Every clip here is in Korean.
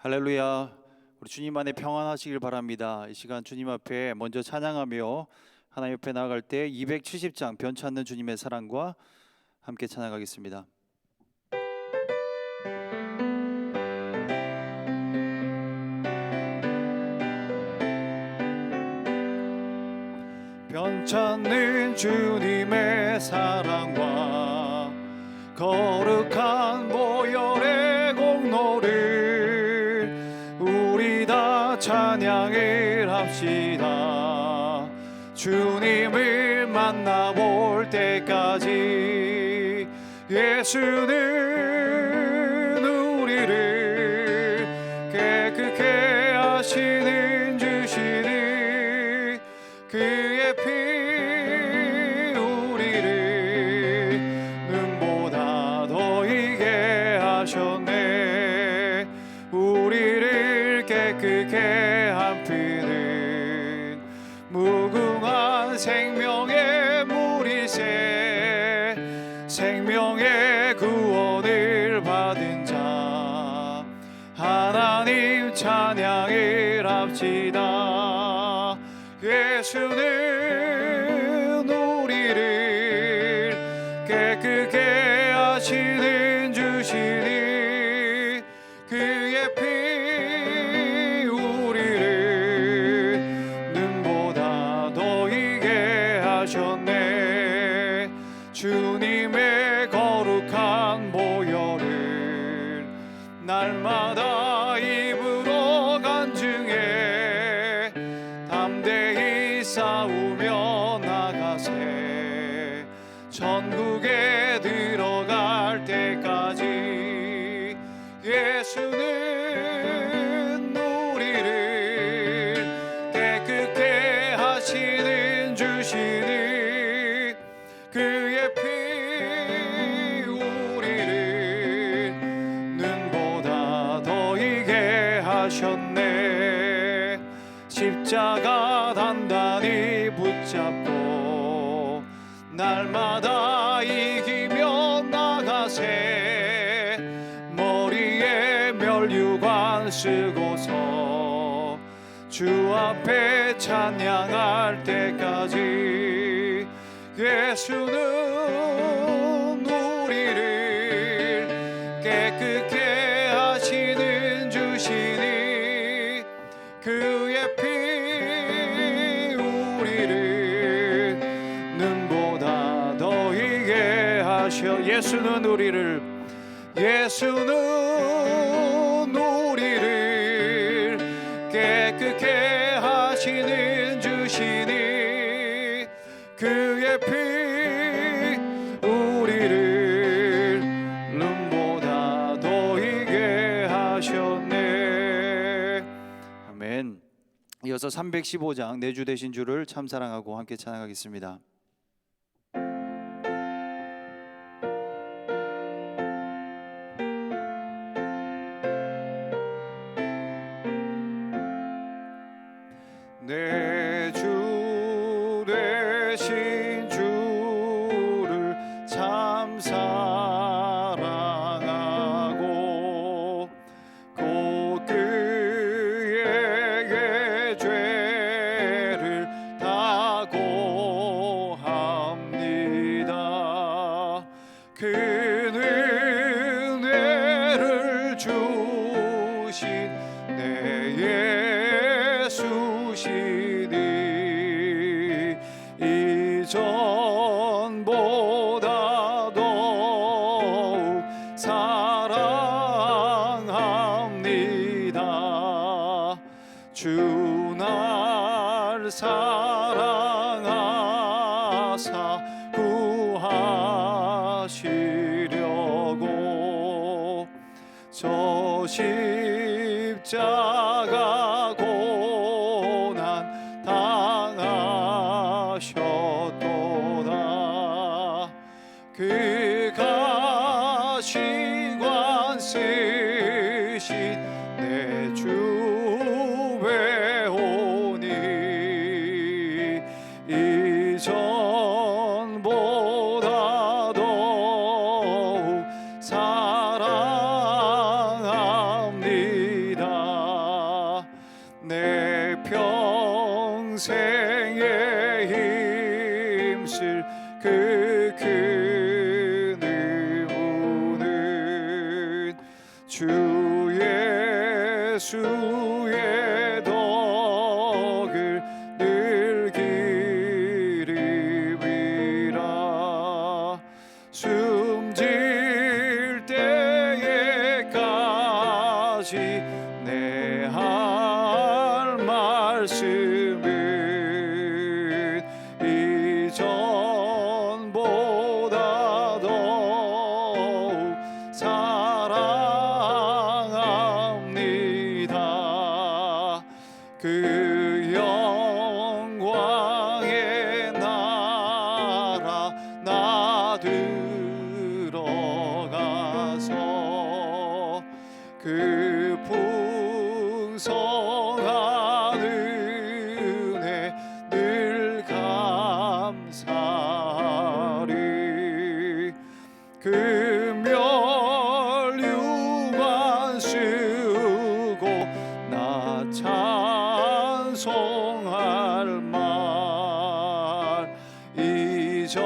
할렐루야. 우리 주님 안에 평안하시길 바랍니다. 이 시간 주님 앞에 먼저 찬양하며 하나님 옆에 나아갈 때 270장 변치 않는 주님의 사랑과 함께 찬양하겠습니다. 변치 않는 주님의 사랑과 거룩한 보혈의 공로를 우리 다 찬양을 합시다. 주님을 만나볼 때까지 예수는 우리를 깨끗게 하시는 주시니 그의 피 우리를 눈보다 더 희게 하셨네. 우리를 깨끗게 한 피는 무궁한 생명의 물이세. 생명의 구원을 받은 자 하나님 찬양을 합시다. 예수는 우리를 깨끗게 하시는 주시니 그의 피 우리를 눈보다 더 희게 하셨네. 주님의 거룩한 보혈을 날마다 입으로 간증해 담대히 싸우며 나가세. 천국에 들어갈 때까지 예수는 우리를 깨끗게 하시는 주시니 그의 피 우리를 눈보다 더 희게 하셨네. 십자가 단단히 붙잡고 날마다 이기며 나가세. 머리에 멸류관 쓰고서 주 앞에 찬양할 때까지 예수는 우리를 깨끗게 하시는 주시니 그의 피 우리를 눈보다 더 희게 하셔. 예수는 우리를 깨끗게 하시는 주시니 그의 피 우리를 눈보다 더 희게 하셨네. 아멘. 이어서 315장 내 주 되신 주를 참 사랑하고 함께 찬양하겠습니다. 내 주 되신 주를 참 사랑하고 곧 그에게 죄를 다 고합니다. 그 은혜를 주신 내 예수시니 이전보다 더욱 사랑합니다. 주 날 사랑하사 구하시려고 저 십자가 고난 당하셨도다. 그 가시관 쓰신 내 주 배우니 이전보다 더욱 사랑합니다. 큰 의무는 주 예수의 덕을 늘 기름이라. 숨질 때에까지 내 할 말씀은 이전보다 더욱 사랑합니다. 그 영광의 나라 나 들어가서 그 풍성한 은혜 늘 감사하리. 그 멸류관 쓰고 나 찬송할 말 이전보다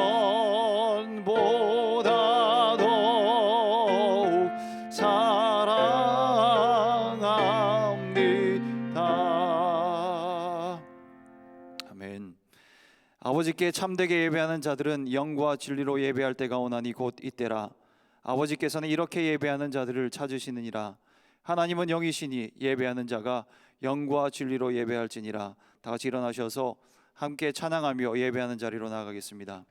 더욱 사랑합니다. 아멘. 아버지께 참되게 예배하는 자들은 영과 진리로 예배할 때가 오나니 곧 이때라. 아버지께서는 이렇게 예배하는 자들을 찾으시느니라. 하나님은 영이시니 예배하는 자가 영과 진리로 예배할지니라. 다 같이 일어나셔서 함께 찬양하며 예배하는 자리로 나아가겠습니다.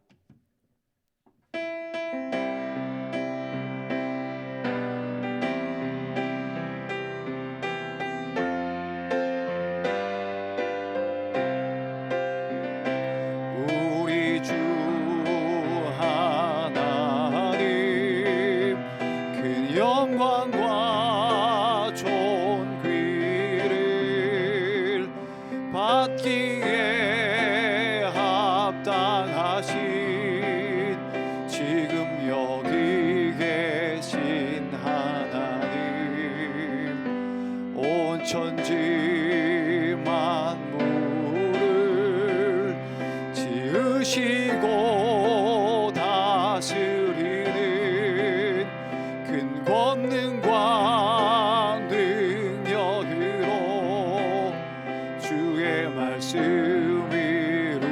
우리 주 하나님 그 영광과 존귀를 받기에 합당하신 지금 여기 계신 하나님, 온 천지 만물을 지으시고 다스리는 큰 권능과 능력으로 주의 말씀 이루시리.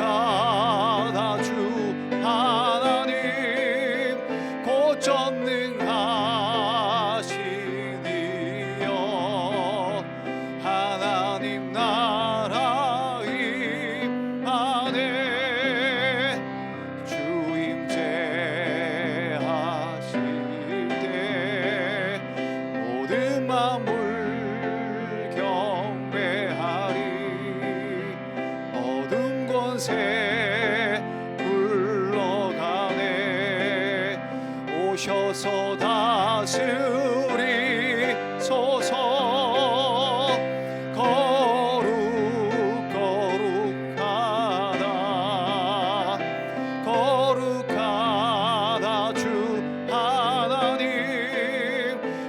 거룩하다 주 하나님, 곧 전능하시니여. 하나님 나라 임하네. 주 임재하실 때 모든 만물 경배하리. 어둠 권세 물러가네. 오셔서 다스리소서. 거룩하다 주 하나님,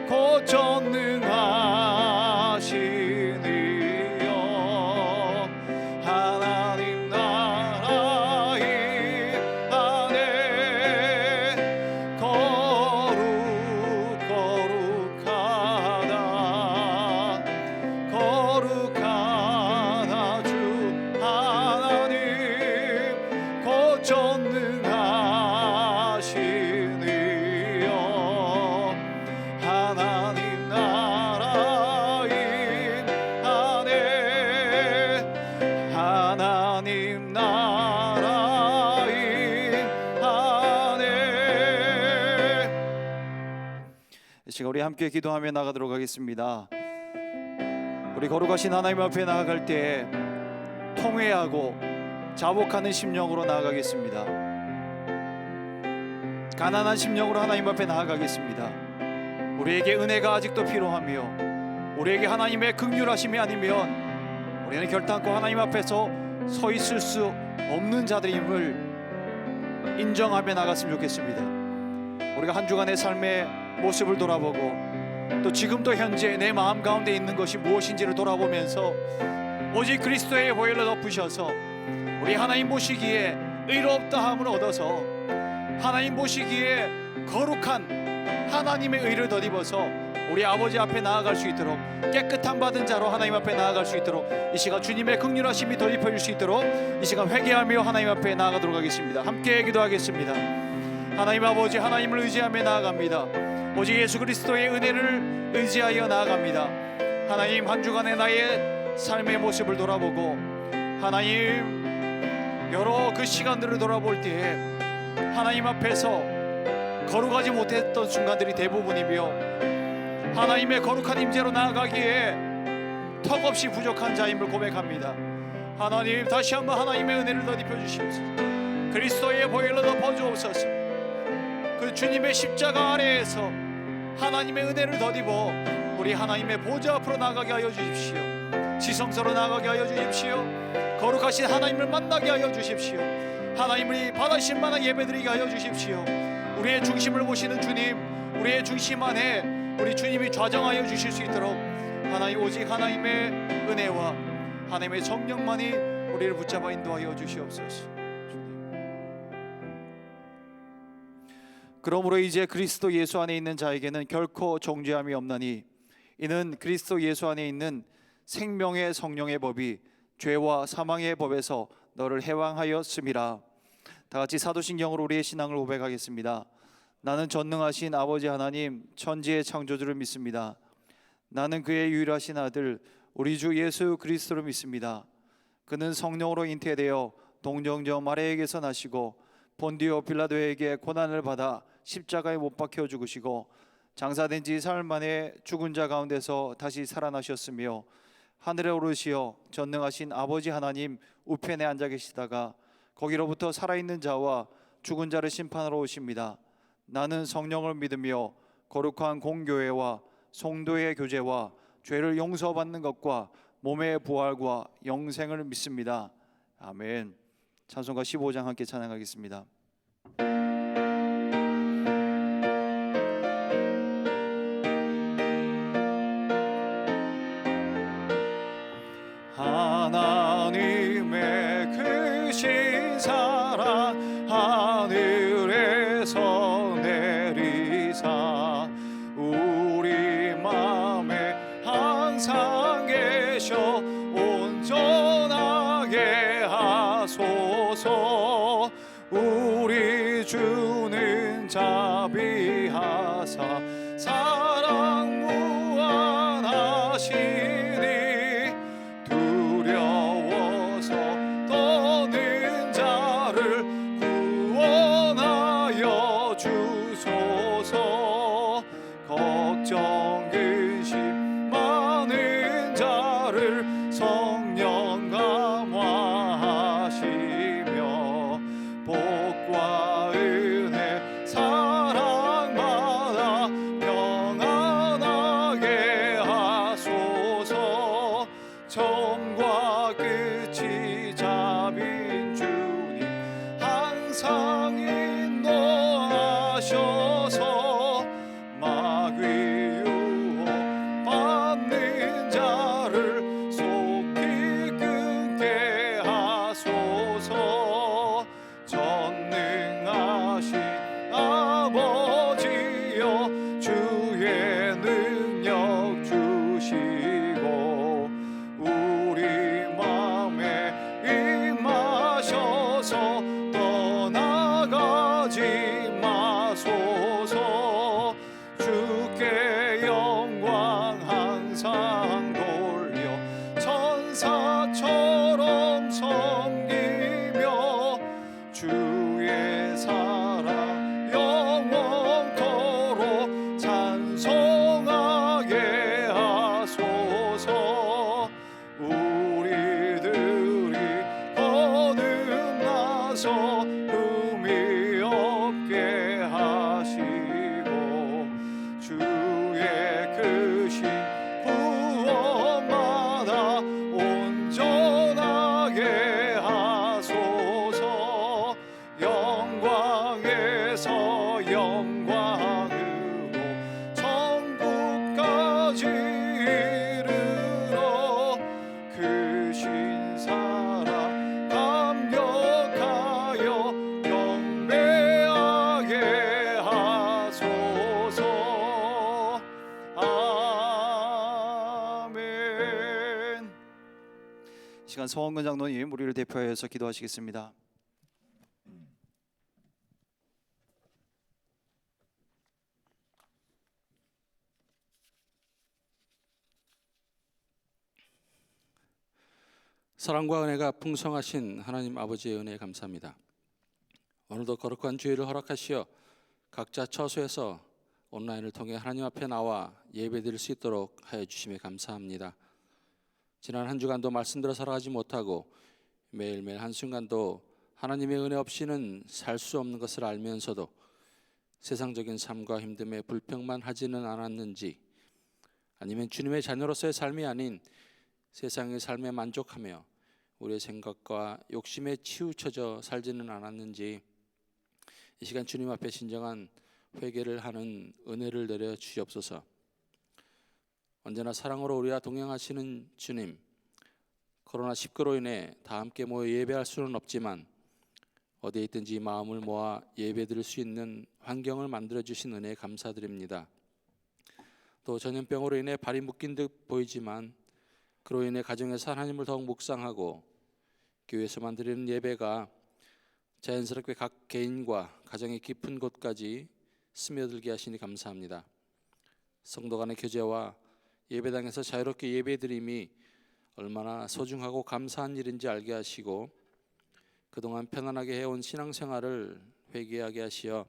곧 전능하시니여. 하나님 나라 임하네. 거룩하다 주 하나님, 곧 전능하시니여. 하나님 나라 임하네. 하나님 나라 임하네. 이 시간 우리 함께 기도하며 나가도록 하겠습니다. 우리 거룩하신 하나님 앞에 나아갈 때 통회하고 자복하는 심령으로 나아가겠습니다. 가난한 심령으로 하나님 앞에 나아가겠습니다. 우리에게 은혜가 아직도 필요하며 우리에게 하나님의 긍휼하심이 아니면 우리는 결단코 하나님 앞에서 서 있을 수 없는 자들임을 인정하며 나갔으면 좋겠습니다. 우리가 한 주간의 삶의 모습을 돌아보고 또 지금도 현재 내 마음 가운데 있는 것이 무엇인지를 돌아보면서 오직 그리스도의 보혈로 덮으셔서 우리 하나님 보시기에 의롭다함을 얻어서 하나님 보시기에 거룩한 하나님의 의를 덧입어서 우리 아버지 앞에 나아갈 수 있도록, 깨끗함 받은 자로 하나님 앞에 나아갈 수 있도록, 이 시간 주님의 긍휼하심이 덧입혀질 수 있도록 이 시간 회개하며 하나님 앞에 나아가도록 하겠습니다. 함께 기도하겠습니다. 하나님 아버지, 하나님을 의지하며 나아갑니다. 오직 예수 그리스도의 은혜를 의지하여 나아갑니다. 하나님, 한 주간의 나의 삶의 모습을 돌아보고 하나님 여러 그 시간들을 돌아볼 때에 하나님 앞에서 거룩하지 못했던 순간들이 대부분이며 하나님의 거룩한 임재로 나아가기에 턱없이 부족한 자임을 고백합니다. 하나님, 다시 한번 하나님의 은혜를 덧입혀 주시옵소서. 그리스도의 보혈로 덮어 주옵소서. 그 주님의 십자가 아래에서 하나님의 은혜를 덧입어 우리 하나님의 보좌 앞으로 나아가게 하여 주십시오. 지성소로 나아가게 하여 주십시오. 거룩하신 하나님을 만나게 하여 주십시오. 하나님을 받으실 만한 예배드리게 하여 주십시오. 우리의 중심을 보시는 주님, 우리의 중심 안에 우리 주님이 좌정하여 주실 수 있도록 하나님, 오직 하나님의 은혜와 하나님의 성령만이 우리를 붙잡아 인도하여 주시옵소서. 그러므로 이제 그리스도 예수 안에 있는 자에게는 결코 정죄함이 없나니 이는 그리스도 예수 안에 있는 생명의 성령의 법이 죄와 사망의 법에서 너를 해방하였음이라. 다 같이 사도신경으로 우리의 신앙을 고백하겠습니다. 나는 전능하신 아버지 하나님, 천지의 창조주를 믿습니다. 나는 그의 유일하신 아들 우리 주 예수 그리스도를 믿습니다. 그는 성령으로 잉태되어 동정녀 마리아에게서 나시고 본디오 빌라도에게 고난을 받아 십자가에 못 박혀 죽으시고 장사된 지 사흘 만에 죽은 자 가운데서 다시 살아나셨으며 하늘에 오르시어 전능하신 아버지 하나님 우편에 앉아 계시다가 거기로부터 살아있는 자와 죽은 자를 심판하러 오십니다. 나는 성령을 믿으며 거룩한 공교회와 성도의 교제와 죄를 용서받는 것과 몸의 부활과 영생을 믿습니다. 아멘. 찬송가 15장 함께 찬양하겠습니다. 하나님의 크신 사랑 하늘에서 내리사 우리 마음에 항상 계셔 온전하게 하소서. 우리 주는 자비하사 사랑 무한하시니 두려워서 떠는 자를 구원하여 주소서. 걱정 근심 많은 자를 성령 감화하시며 복과 은혜 사랑받아 평안하게 하소서. 처음과 끝이 자비인 주님 항상 인도하셔서 마귀 유혹 받는 자를 속히 끊게 하소서. 전능하신 아버지여 주의 능력 주시고 우리 시간 서원근 장로님 우리를 대표하여서 기도하시겠습니다. 사랑과 은혜가 풍성하신 하나님 아버지의 은혜에 감사합니다. 오늘도 거룩한 주일을 허락하시어 각자 처소에서 온라인을 통해 하나님 앞에 나와 예배드릴 수 있도록 하여 주심에 감사합니다. 지난 한 주간도 말씀대로 살아가지 못하고 매일매일 한순간도 하나님의 은혜 없이는 살 수 없는 것을 알면서도 세상적인 삶과 힘듦에 불평만 하지는 않았는지, 아니면 주님의 자녀로서의 삶이 아닌 세상의 삶에 만족하며 우리의 생각과 욕심에 치우쳐져 살지는 않았는지 이 시간 주님 앞에 진정한 회개를 하는 은혜를 내려 주시옵소서. 언제나 사랑으로 우리와 동행하시는 주님, 코로나19로 인해 다 함께 모여 예배할 수는 없지만 어디에 있든지 마음을 모아 예배드릴 수 있는 환경을 만들어 주신 은혜에 감사드립니다. 또 전염병으로 인해 발이 묶인 듯 보이지만 그로 인해 가정에서 하나님을 더욱 묵상하고 교회에서만 드리는 예배가 자연스럽게 각 개인과 가정의 깊은 곳까지 스며들게 하시니 감사합니다. 성도 간의 교제와 예배당에서 자유롭게 예배드림이 얼마나 소중하고 감사한 일인지 알게 하시고 그동안 편안하게 해온 신앙생활을 회개하게 하시어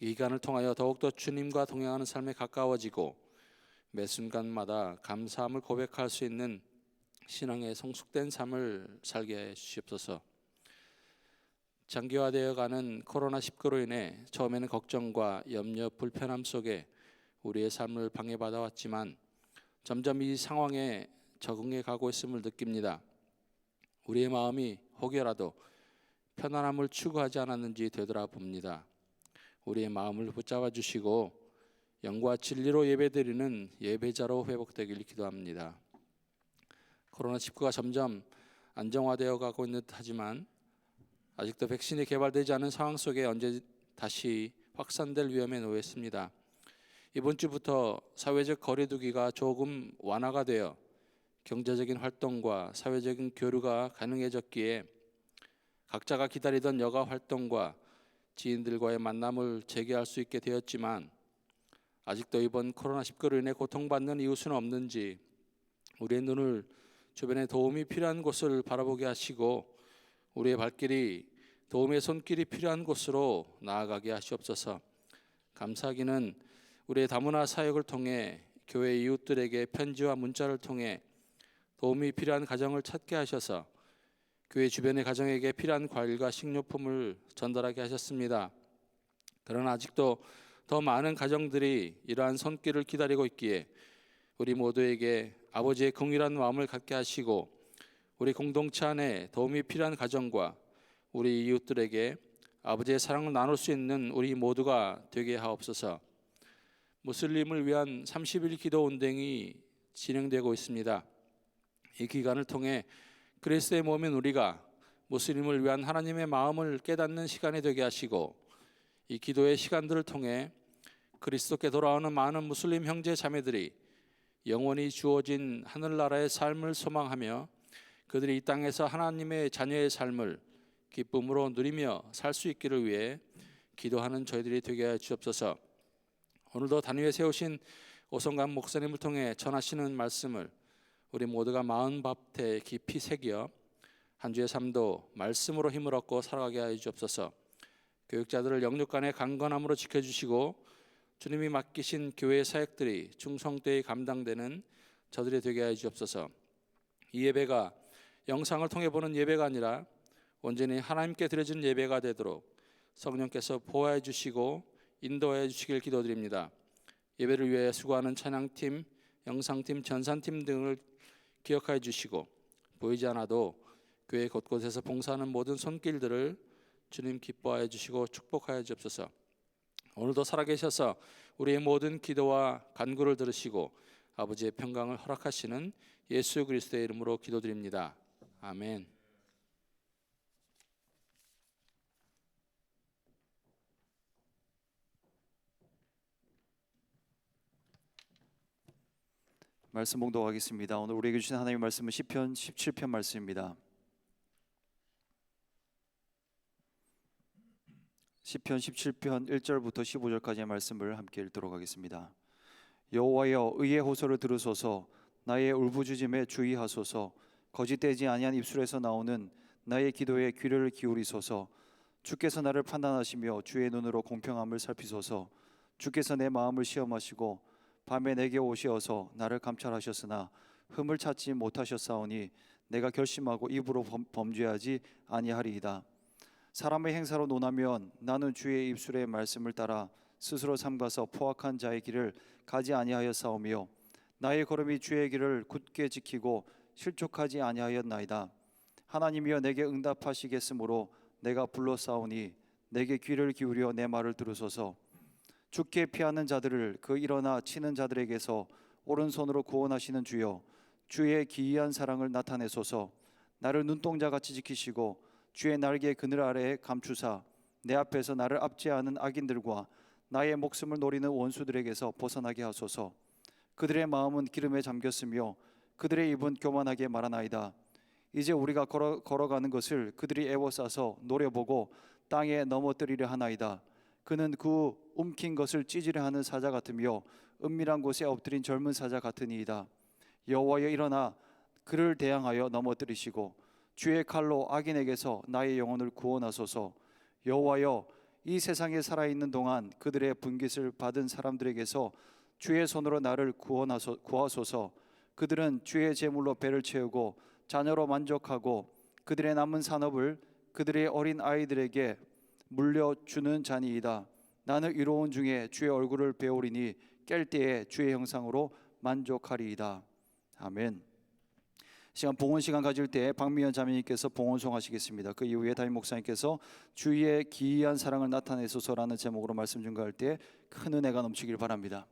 이 기간을 통하여 더욱더 주님과 동행하는 삶에 가까워지고 매 순간마다 감사함을 고백할 수 있는 신앙의 성숙된 삶을 살게 해 주시옵소서. 장기화되어 가는 코로나19로 인해 처음에는 걱정과 염려, 불편함 속에 우리의 삶을 방해받아 왔지만 점점 이 상황에 적응해 가고 있음을 느낍니다. 우리의 마음이 혹여라도 편안함을 추구하지 않았는지 되돌아봅니다. 우리의 마음을 붙잡아 주시고 영과 진리로 예배드리는 예배자로 회복되길 기도합니다. 코로나19가 점점 안정화되어 가고 있는 듯하지만 아직도 백신이 개발되지 않은 상황 속에 언제 다시 확산될 위험에 놓여 있습니다. 이번 주부터 사회적 거리두기가 조금 완화가 되어 경제적인 활동과 사회적인 교류가 가능해졌기에 각자가 기다리던 여가 활동과 지인들과의 만남을 재개할 수 있게 되었지만 아직도 이번 코로나19로 인해 고통받는 이웃은 없는지 우리의 눈을 주변에 도움이 필요한 곳을 바라보게 하시고 우리의 발길이 도움의 손길이 필요한 곳으로 나아가게 하시옵소서. 감사하기는 우리의 다문화 사역을 통해 교회 이웃들에게 편지와 문자를 통해 도움이 필요한 가정을 찾게 하셔서 교회 주변의 가정에게 필요한 과일과 식료품을 전달하게 하셨습니다. 그러나 아직도 더 많은 가정들이 이러한 손길을 기다리고 있기에 우리 모두에게 아버지의 긍휼한 마음을 갖게 하시고 우리 공동체 안에 도움이 필요한 가정과 우리 이웃들에게 아버지의 사랑을 나눌 수 있는 우리 모두가 되게 하옵소서. 무슬림을 위한 30일 기도 운동이 진행되고 있습니다. 이 기간을 통해 그리스도의 몸인 우리가 무슬림을 위한 하나님의 마음을 깨닫는 시간이 되게 하시고 이 기도의 시간들을 통해 그리스도께 돌아오는 많은 무슬림 형제 자매들이 영원히 주어진 하늘나라의 삶을 소망하며 그들이 이 땅에서 하나님의 자녀의 삶을 기쁨으로 누리며 살 수 있기를 위해 기도하는 저희들이 되게 하여 주옵소서. 오늘도 단위에 세우신 오성감 목사님을 통해 전하시는 말씀을 우리 모두가 마음밭에 깊이 새겨 한 주의 삶도 말씀으로 힘을 얻고 살아가게 하여 주옵소서. 교육자들을 영육간의 강건함으로 지켜주시고 주님이 맡기신 교회의 사역들이 충성되이 감당되는 저들이 되게 하여 주옵소서. 이 예배가 영상을 통해 보는 예배가 아니라 온전히 하나님께 드려진 예배가 되도록 성령께서 보호해 주시고 인도해 주시길 기도드립니다. 예배를 위해 수고하는 찬양팀, 영상팀, 전산팀 등을 기억하여 주시고 보이지 않아도 교회 곳곳에서 봉사하는 모든 손길들을 주님 기뻐하여 주시고 축복하여 주옵소서. 오늘도 살아계셔서 우리의 모든 기도와 간구를 들으시고 아버지의 평강을 허락하시는 예수 그리스도의 이름으로 기도드립니다. 아멘. 말씀 봉독하겠습니다. 오늘 우리에게 주신 하나님의 말씀은 시편 17편 말씀입니다. 시편 17편 1절부터 15절까지의 말씀을 함께 읽도록 하겠습니다. 여호와여, 의의 호소를 들으소서. 나의 울부짖음에 주의하소서. 거짓되지 아니한 입술에서 나오는 나의 기도에 귀를 기울이소서. 주께서 나를 판단하시며 주의 눈으로 공평함을 살피소서. 주께서 내 마음을 시험하시고 밤에 내게 오시어서 나를 감찰하셨으나 흠을 찾지 못하셨사오니 내가 결심하고 입으로 범죄하지 아니하리이다. 사람의 행사로 논하면 나는 주의 입술의 말씀을 따라 스스로 삼가서 포악한 자의 길을 가지 아니하였사오며 나의 걸음이 주의 길을 굳게 지키고 실족하지 아니하였나이다. 하나님이여, 내게 응답하시겠으므로 내가 불렀사오니 내게 귀를 기울여 내 말을 들으소서. 주께 피하는 자들을 그 일어나 치는 자들에게서 오른손으로 구원하시는 주여, 주의 기이한 사랑을 나타내소서. 나를 눈동자같이 지키시고 주의 날개 그늘 아래에 감추사 내 앞에서 나를 압제하는 악인들과 나의 목숨을 노리는 원수들에게서 벗어나게 하소서. 그들의 마음은 기름에 잠겼으며 그들의 입은 교만하게 말하나이다. 이제 우리가 걸어가는 것을 그들이 애워싸서 노려보고 땅에 넘어뜨리려 하나이다. 그는 그 움킨 것을 찢으려 하는 사자 같으며 은밀한 곳에 엎드린 젊은 사자 같으니이다. 여호와여, 일어나 그를 대항하여 넘어뜨리시고 주의 칼로 악인에게서 나의 영혼을 구원하소서. 여호와여, 이 세상에 살아있는 동안 그들의 분깃을 받은 사람들에게서 주의 손으로 나를 구하소서. 그들은 주의 제물로 배를 채우고 자녀로 만족하고 그들의 남은 산업을 그들의 어린 아이들에게 물려주는 자니이다. 나는 이로운 중에 주의 얼굴을 배우리니 깰 때에 주의 형상으로 만족하리이다. 아멘. 시간 봉헌 시간 가질 때 박미연 자매님께서 봉헌송 하시겠습니다. 그 이후에 담임 목사님께서 주의 기이한 사랑을 나타내소서라는 제목으로 말씀 증거할 때 큰 은혜가 넘치길 바랍니다.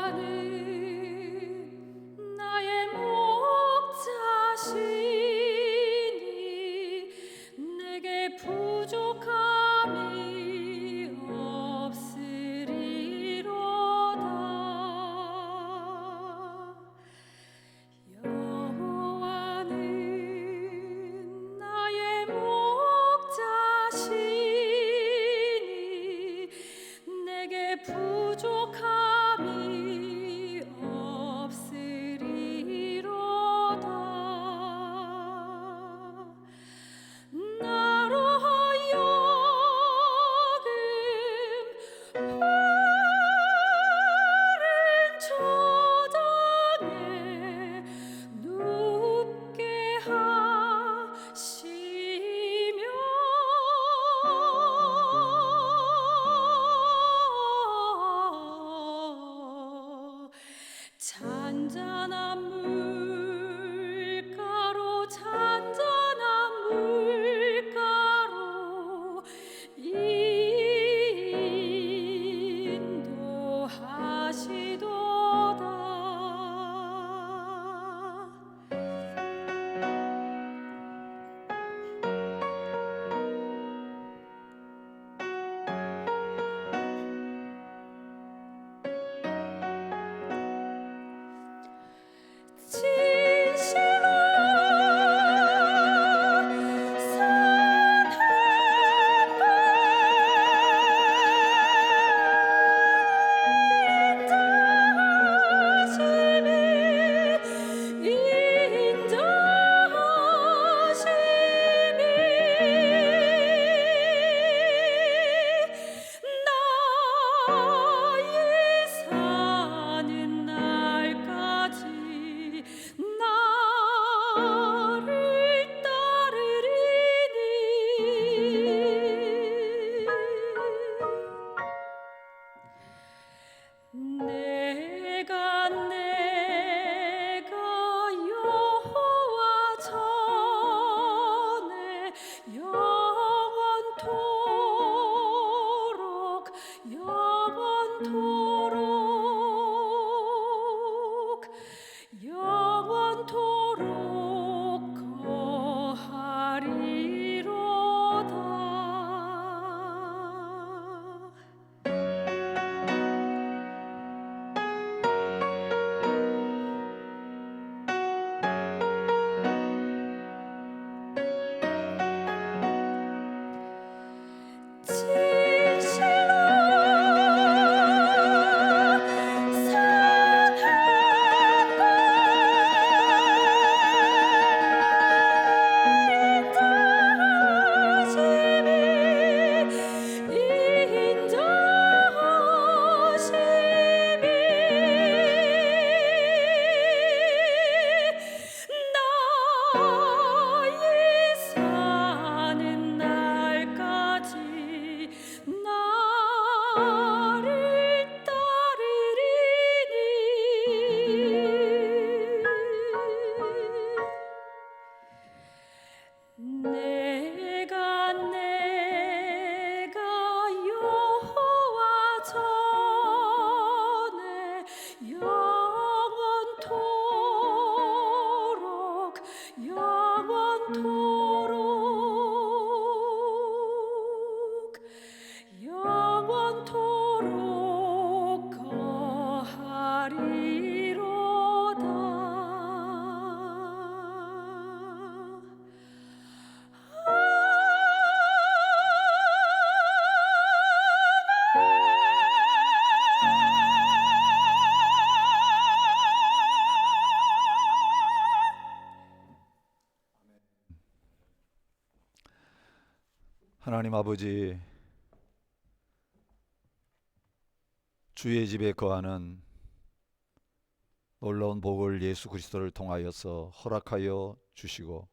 여호와는 나의 목자 내가 여호와 전에 영원토록 거하리로다. 하나님 아버지, 주의 집에 거하는 놀라운 복을 예수 그리스도를 통하여서 허락하여 주시고,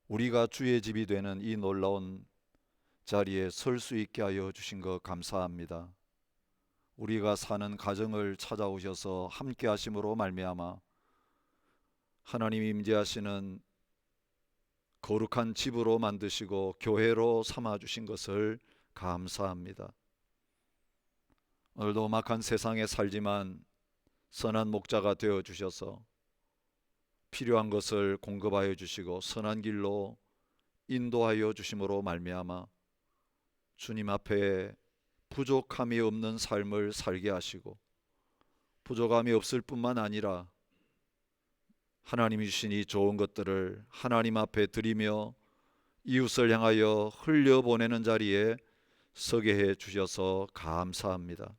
우리가 주의 집이 되는 이 놀라운 자리에 설 수 있게 하여 주신 것 감사합니다. 우리가 사는 가정을 찾아오셔서 함께 하심으로 말미암아 하나님이 임재하시는 거룩한 집으로 만드시고 교회로 삼아 주신 것을 감사합니다. 오늘도 막한 세상에 살지만 선한 목자가 되어 주셔서 필요한 것을 공급하여 주시고 선한 길로 인도하여 주심으로 말미암아 주님 앞에 부족함이 없는 삶을 살게 하시고, 부족함이 없을 뿐만 아니라 하나님이 주신 이 좋은 것들을 하나님 앞에 드리며 이웃을 향하여 흘려보내는 자리에 서게 해 주셔서 감사합니다.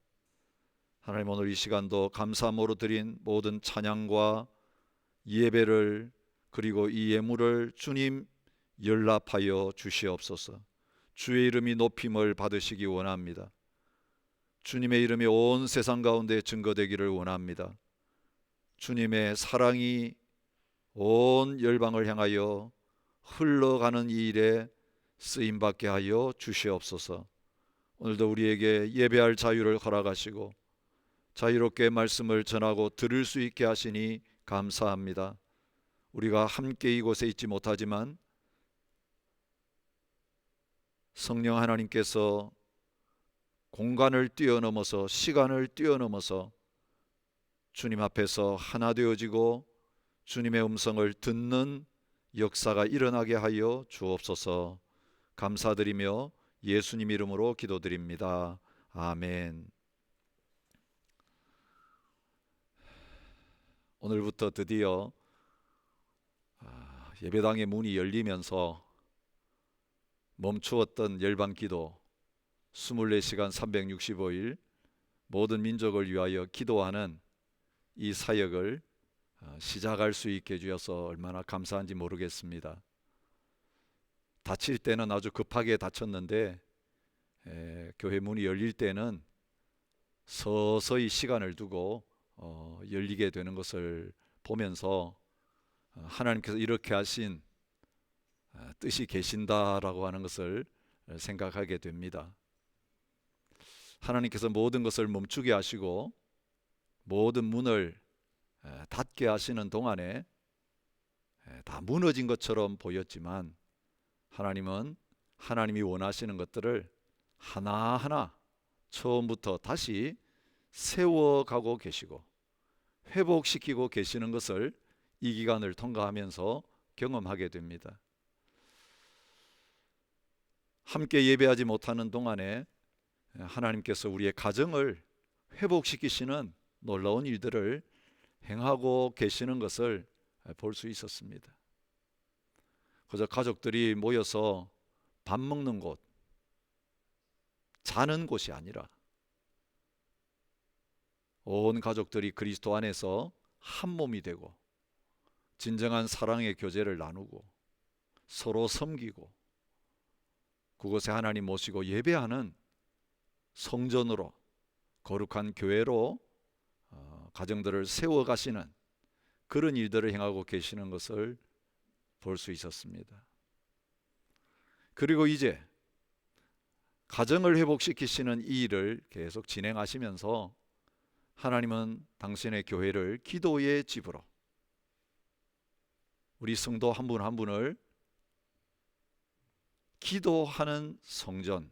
하나님, 오늘 이 시간도 감사함으로 드린 모든 찬양과 예배를, 그리고 이 예물을 주님 연락하여 주시옵소서. 주의 이름이 높임을 받으시기 원합니다. 주님의 이름이 온 세상 가운데 증거되기를 원합니다. 주님의 사랑이 온 열방을 향하여 흘러가는 이 일에 쓰임받게 하여 주시옵소서. 오늘도 우리에게 예배할 자유를 허락하시고 자유롭게 말씀을 전하고 들을 수 있게 하시니 감사합니다. 우리가 함께 이곳에 있지 못하지만 성령 하나님께서 공간을 뛰어넘어서, 시간을 뛰어넘어서 주님 앞에서 하나 되어지고 주님의 음성을 듣는 역사가 일어나게 하여 주옵소서. 감사드리며 예수님 이름으로 기도드립니다. 아멘. 오늘부터 드디어 예배당의 문이 열리면서 멈추었던 열방기도 24시간 365일 모든 민족을 위하여 기도하는 이 사역을 시작할 수 있게 해주셔서 얼마나 감사한지 모르겠습니다. 다칠 때는 아주 급하게 다쳤는데 교회 문이 열릴 때는 서서히 시간을 두고 열리게 되는 것을 보면서 하나님께서 이렇게 하신 뜻이 계신다라고 하는 것을 생각하게 됩니다. 하나님께서 모든 것을 멈추게 하시고 모든 문을 닫게 하시는 동안에 다 무너진 것처럼 보였지만, 하나님은 하나님이 원하시는 것들을 하나하나 처음부터 다시 세워가고 계시고 회복시키고 계시는 것을 이 기간을 통과하면서 경험하게 됩니다. 함께 예배하지 못하는 동안에 하나님께서 우리의 가정을 회복시키시는 놀라운 일들을 행하고 계시는 것을 볼 수 있었습니다. 그저 가족들이 모여서 밥 먹는 곳, 자는 곳이 아니라 온 가족들이 그리스도 안에서 한 몸이 되고 진정한 사랑의 교제를 나누고 서로 섬기고 그곳에 하나님 모시고 예배하는 성전으로, 거룩한 교회로 가정들을 세워가시는 그런 일들을 행하고 계시는 것을 볼 수 있었습니다. 그리고 이제 가정을 회복시키시는 이 일을 계속 진행하시면서 하나님은 당신의 교회를 기도의 집으로, 우리 성도 한 분 한 분을 기도하는 성전,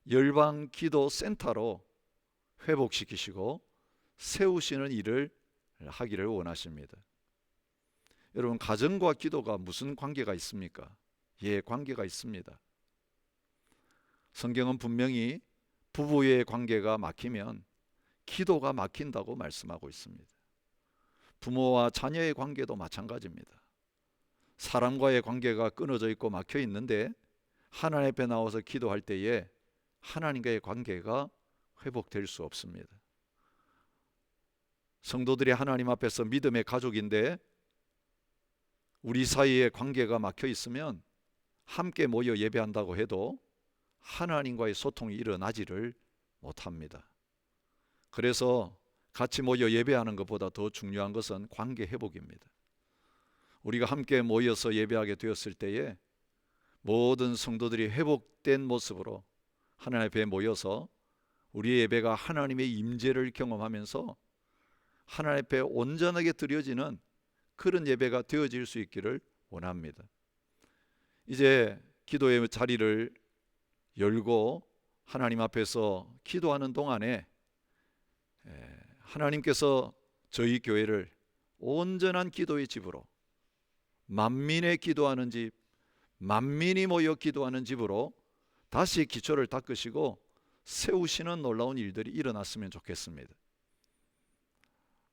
열방 기도 센터로 회복시키시고 세우시는 일을 하기를 원하십니다. 여러분, 가정과 기도가 무슨 관계가 있습니까? 예, 관계가 있습니다. 성경은 분명히 부부의 관계가 막히면 기도가 막힌다고 말씀하고 있습니다. 부모와 자녀의 관계도 마찬가지입니다. 사람과의 관계가 끊어져 있고 막혀 있는데 하나님 앞에 나와서 기도할 때에 하나님과의 관계가 회복될 수 없습니다. 성도들이 하나님 앞에서 믿음의 가족인데 우리 사이에 관계가 막혀 있으면 함께 모여 예배한다고 해도 하나님과의 소통이 일어나지를 못합니다. 그래서 같이 모여 예배하는 것보다 더 중요한 것은 관계 회복입니다. 우리가 함께 모여서 예배하게 되었을 때에 모든 성도들이 회복된 모습으로 하나님 앞에 모여서 우리의 예배가 하나님의 임재를 경험하면서 하나님 앞에 온전하게 드려지는 그런 예배가 되어질 수 있기를 원합니다. 이제 기도의 자리를 열고 하나님 앞에서 기도하는 동안에 하나님께서 저희 교회를 온전한 기도의 집으로, 만민의 기도하는 집, 만민이 모여 기도하는 집으로 다시 기초를 닦으시고 세우시는 놀라운 일들이 일어났으면 좋겠습니다.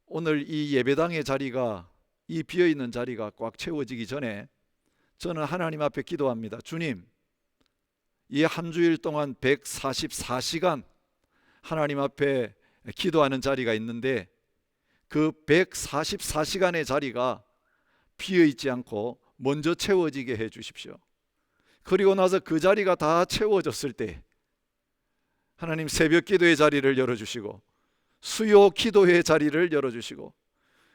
오늘 이 예배당의 자리가, 이 비어있는 자리가 꽉 채워지기 전에 저는 하나님 앞에 기도합니다. 주님, 이 한 주일 동안 144시간 하나님 앞에 기도하는 자리가 있는데 그 144시간의 자리가 비어있지 않고 먼저 채워지게 해 주십시오. 그리고 나서 그 자리가 다 채워졌을 때 하나님, 새벽 기도의 자리를 열어주시고 수요 기도의 자리를 열어주시고,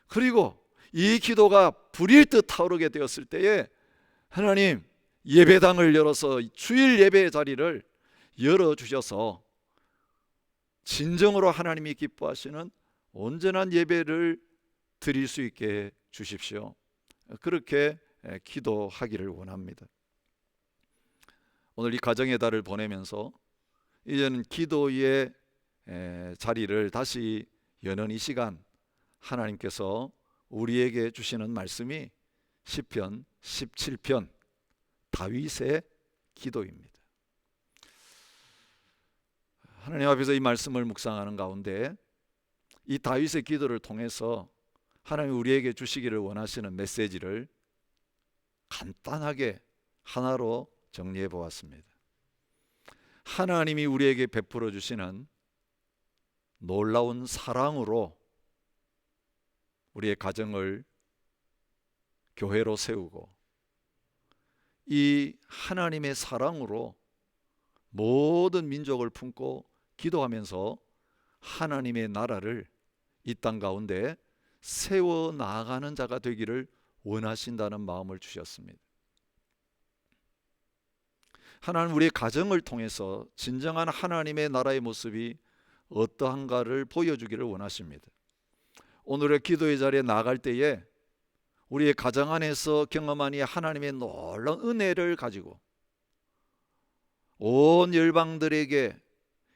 그리고 이 기도가 불일 듯 타오르게 되었을 때에 하나님, 예배당을 열어서 주일 예배의 자리를 열어주셔서 진정으로 하나님이 기뻐하시는 온전한 예배를 드릴 수 있게 주십시오. 그렇게 기도하기를 원합니다. 오늘 이 가정의 달을 보내면서 이제는 기도의 자리를 다시 여는 이 시간, 하나님께서 우리에게 주시는 말씀이 시편 17편 다윗의 기도입니다. 하나님 앞에서 이 말씀을 묵상하는 가운데 이 다윗의 기도를 통해서 하나님 우리에게 주시기를 원하시는 메시지를 간단하게 하나로 정리해 보았습니다. 하나님이 우리에게 베풀어 주시는 놀라운 사랑으로 우리의 가정을 교회로 세우고, 이 하나님의 사랑으로 모든 민족을 품고 기도하면서 하나님의 나라를 이 땅 가운데 세워 나아가는 자가 되기를 원하신다는 마음을 주셨습니다. 하나님, 우리의 가정을 통해서 진정한 하나님의 나라의 모습이 어떠한가를 보여주기를 원하십니다. 오늘의 기도의 자리에 나아갈 때에 우리의 가정 안에서 경험한 이 하나님의 놀라운 은혜를 가지고 온 열방들에게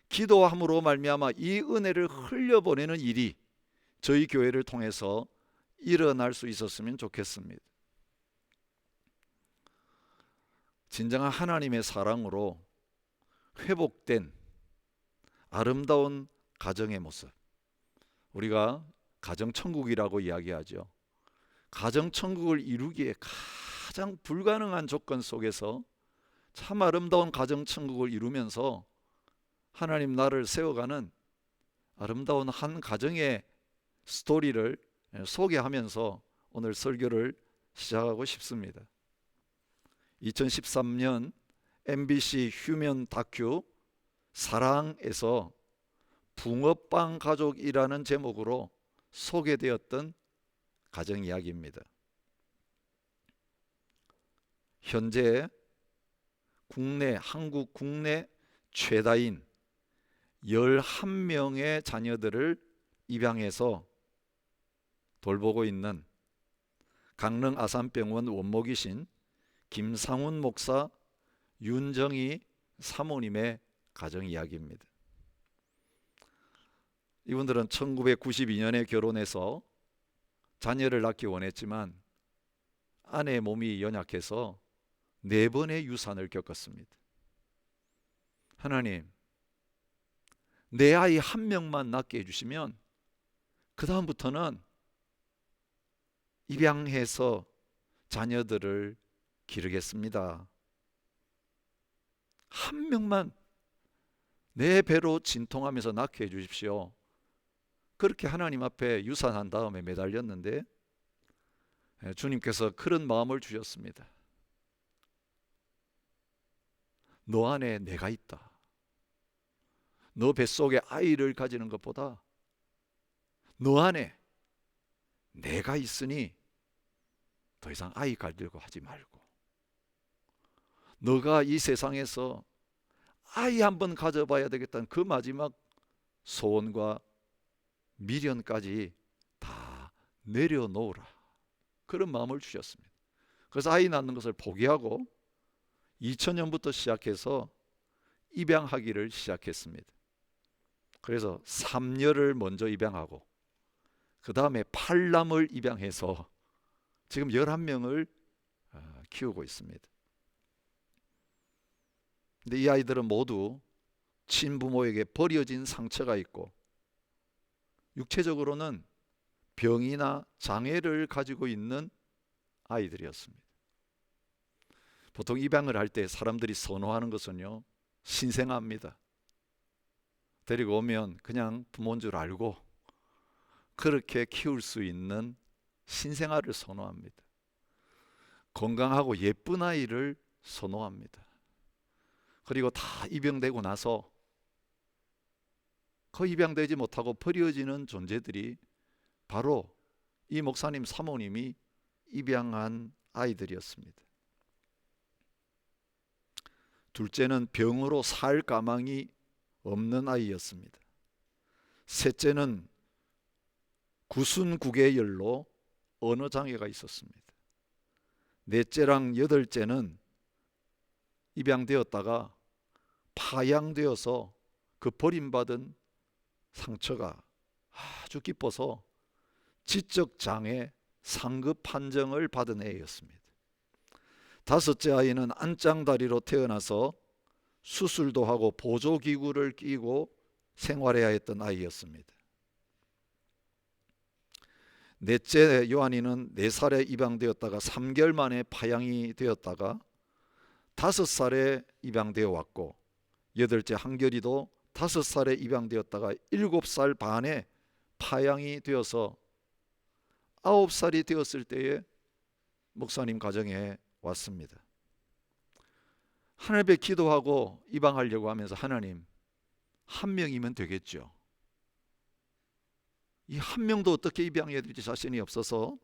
기도함으로 말미암아 이 은혜를 흘려보내는 일이 저희 교회를 통해서 일어날 수 있었으면 좋겠습니다. 진정한 하나님의 사랑으로 회복된 아름다운 가정의 모습, 우리가 가정천국이라고 이야기하죠. 가정천국을 이루기에 가장 불가능한 조건 속에서 참 아름다운 가정천국을 이루면서 하나님 나라를 세워가는 아름다운 한 가정의 스토리를 소개하면서 오늘 설교를 시작하고 싶습니다. 2013년 MBC 휴면 다큐 사랑에서 붕어빵 가족이라는 제목으로 소개되었던 가정 이야기입니다. 현재 한국 국내 최다인 11명의 자녀들을 입양해서 돌보고 있는 강릉 아산병원 원목이신 김상훈 목사, 윤정희 사모님의 가정 이야기입니다. 이분들은 1992년에 결혼해서 자녀를 낳기 원했지만 아내의 몸이 연약해서 4번의 유산을 겪었습니다. 하나님, 내 아이 한 명만 낳게 해주시면 그 다음부터는 입양해서 자녀들을 기르겠습니다. 한 명만 내 배로 진통하면서 낳게 해주십시오. 그렇게 하나님 앞에 유산한 다음에 매달렸는데 주님께서 그런 마음을 주셨습니다. 너 안에 내가 있다. 너 뱃속에 아이를 가지는 것보다 너 안에 내가 있으니 더 이상 아이 가지려고 하지 말고, 너가 이 세상에서 아이 한번 가져봐야 되겠다는 그 마지막 소원과 미련까지 다 내려놓으라, 그런 마음을 주셨습니다. 그래서 아이 낳는 것을 포기하고 2000년부터 시작해서 입양하기를 시작했습니다. 그래서 3녀를 먼저 입양하고 그 다음에 8남을 입양해서 지금 11명을 키우고 있습니다. 근데 이 아이들은 모두 친부모에게 버려진 상처가 있고 육체적으로는 병이나 장애를 가지고 있는 아이들이었습니다. 보통 입양을 할 때 사람들이 선호하는 것은요, 신생아입니다. 데리고 오면 그냥 부모인 줄 알고 그렇게 키울 수 있는 신생아를 선호합니다. 건강하고 예쁜 아이를 선호합니다. 그리고 다 입양되고 나서 그 입양되지 못하고 버려지는 존재들이 바로 이 목사님 사모님이 입양한 아이들이었습니다. 둘째는 병으로 살 가망이 없는 아이였습니다. 셋째는 구순국외열로 언어장애가 있었습니다. 넷째랑 여덟째는 입양되었다가 파양되어서 그 버림받은 상처가 아주 깊어서 지적장애 상급 판정을 받은 애였습니다. 다섯째 아이는 안짱다리로 태어나서 수술도 하고 보조기구를 끼고 생활해야 했던 아이였습니다. 넷째 요한이는 4살에 입양되었다가 3개월 만에 파양이 되었다가 5살에 입양되어 왔고, 여덟째 한결이도 5살에 입양되었다가 7살 반에 파양이 되어서 9살이 되었을 때에 목사님 가정에 왔습니다. 하나님께 기도하고 입양하려고 하면서 하나님, 한 명이면 되겠죠. 이 한 명도 어떻게 입양해야 될지 자신이 없어서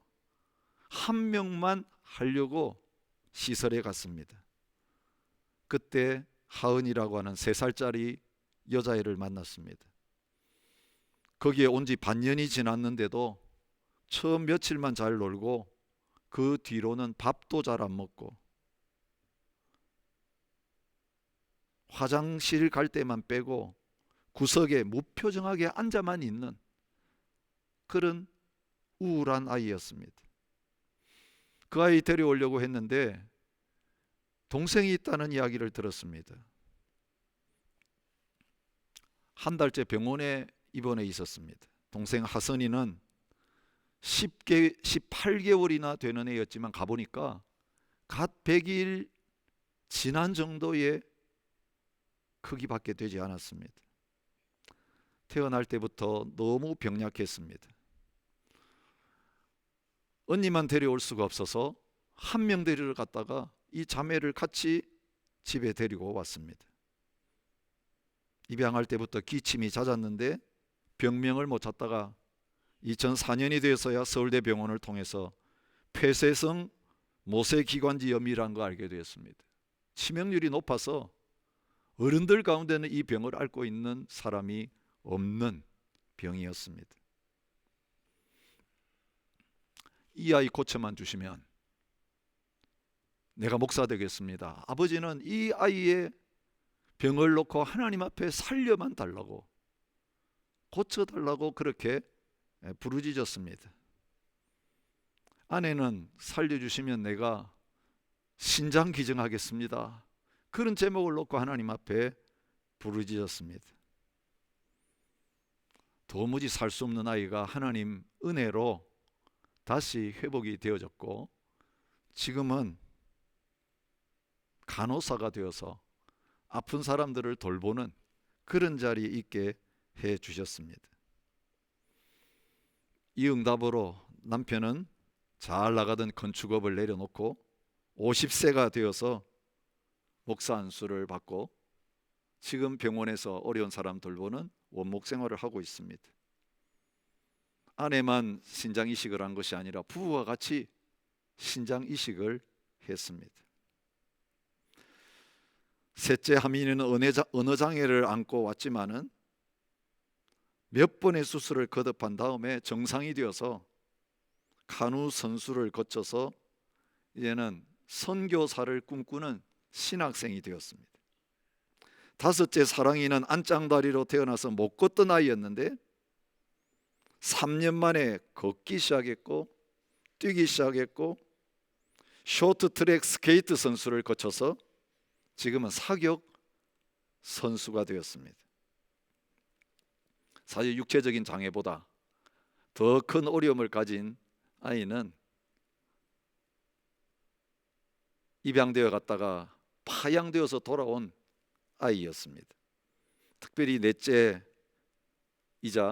한 명만 하려고 시설에 갔습니다. 그때 하은이라고 하는 3살짜리 여자애를 만났습니다. 거기에 온 지 반년이 지났는데도 처음 며칠만 잘 놀고 그 뒤로는 밥도 잘 안 먹고 화장실 갈 때만 빼고 구석에 무표정하게 앉아만 있는 그런 우울한 아이였습니다. 그 아이 데려오려고 했는데 동생이 있다는 이야기를 들었습니다. 한 달째 병원에 입원해 있었습니다. 동생 하선이는 18개월이나 되는 애였지만 가보니까 갓 100일 지난 정도의 크기밖에 되지 않았습니다. 태어날 때부터 너무 병약했습니다. 언니만 데려올 수가 없어서 한 명 데리러 갔다가 이 자매를 같이 집에 데리고 왔습니다. 입양할 때부터 기침이 잦았는데 병명을 못 찾다가 2004년이 되어서야 서울대병원을 통해서 폐쇄성 모세기관지염이라는 거 알게 되었습니다. 치명률이 높아서 어른들 가운데는 이 병을 앓고 있는 사람이 없는 병이었습니다. 이 아이 고쳐만 주시면 내가 목사 되겠습니다. 아버지는 이 아이의 병을 놓고 하나님 앞에 살려만 달라고, 고쳐달라고 그렇게 부르짖었습니다. 아내는 살려주시면 내가 신장 기증하겠습니다. 그런 제목을 놓고 하나님 앞에 부르짖었습니다. 도무지 살 수 없는 아이가 하나님 은혜로 다시 회복이 되어졌고, 지금은 간호사가 되어서 아픈 사람들을 돌보는 그런 자리에 있게 해 주셨습니다. 이 응답으로 남편은 잘 나가던 건축업을 내려놓고 50세가 되어서 목사 안수를 받고 지금 병원에서 어려운 사람 돌보는 원목 생활을 하고 있습니다. 아내만 신장 이식을 한 것이 아니라 부부와 같이 신장 이식을 했습니다. 셋째 하민이는 언어장애를 안고 왔지만은 몇 번의 수술을 거듭한 다음에 정상이 되어서 간호 선수를 거쳐서 이제는 선교사를 꿈꾸는 신학생이 되었습니다. 다섯째 사랑이는 안짱다리로 태어나서 못 걷던 아이였는데 3년 만에 걷기 시작했고 뛰기 시작했고 쇼트트랙 스케이트 선수를 거쳐서 지금은 사격 선수가 되었습니다. 사실 육체적인 장애보다 더 큰 어려움을 가진 아이는 입양되어 갔다가 파양되어서 돌아온 아이였습니다. 특별히 넷째이자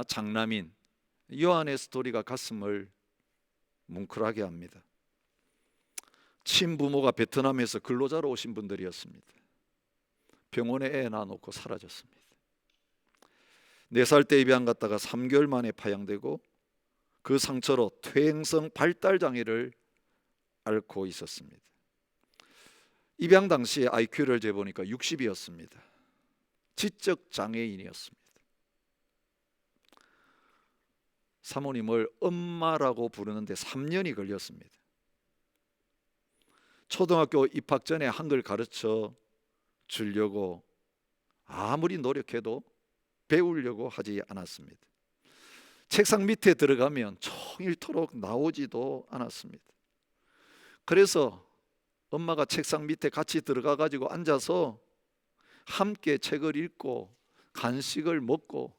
장남인 요한의 스토리가 가슴을 뭉클하게 합니다. 친부모가 베트남에서 근로자로 오신 분들이었습니다. 병원에 애 낳아놓고 사라졌습니다. 4살 때 입양 갔다가 3개월 만에 파양되고 그 상처로 퇴행성 발달 장애를 앓고 있었습니다. 입양 당시에 IQ를 재보니까 60이었습니다. 지적 장애인이었습니다. 사모님을 엄마라고 부르는데 3년이 걸렸습니다. 초등학교 입학 전에 한글 가르쳐 주려고 아무리 노력해도 배우려고 하지 않았습니다. 책상 밑에 들어가면 종일토록 나오지도 않았습니다. 그래서 엄마가 책상 밑에 같이 들어가 가지고 앉아서 함께 책을 읽고 간식을 먹고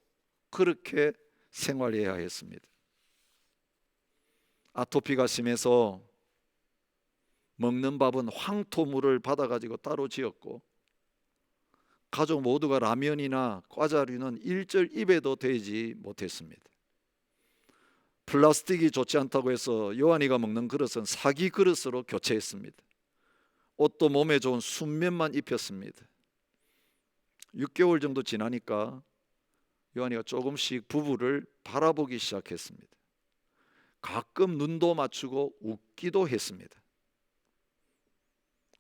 그렇게 생활해야 했습니다. 아토피가 심해서 먹는 밥은 황토물을 받아 가지고 따로 지었고 가족 모두가 라면이나 과자류는 일절 입에도 대지 못했습니다. 플라스틱이 좋지 않다고 해서 요한이가 먹는 그릇은 사기 그릇으로 교체했습니다. 옷도 몸에 좋은 순면만 입혔습니다. 6개월 정도 지나니까 요한이가 조금씩 부부를 바라보기 시작했습니다. 가끔 눈도 맞추고 웃기도 했습니다.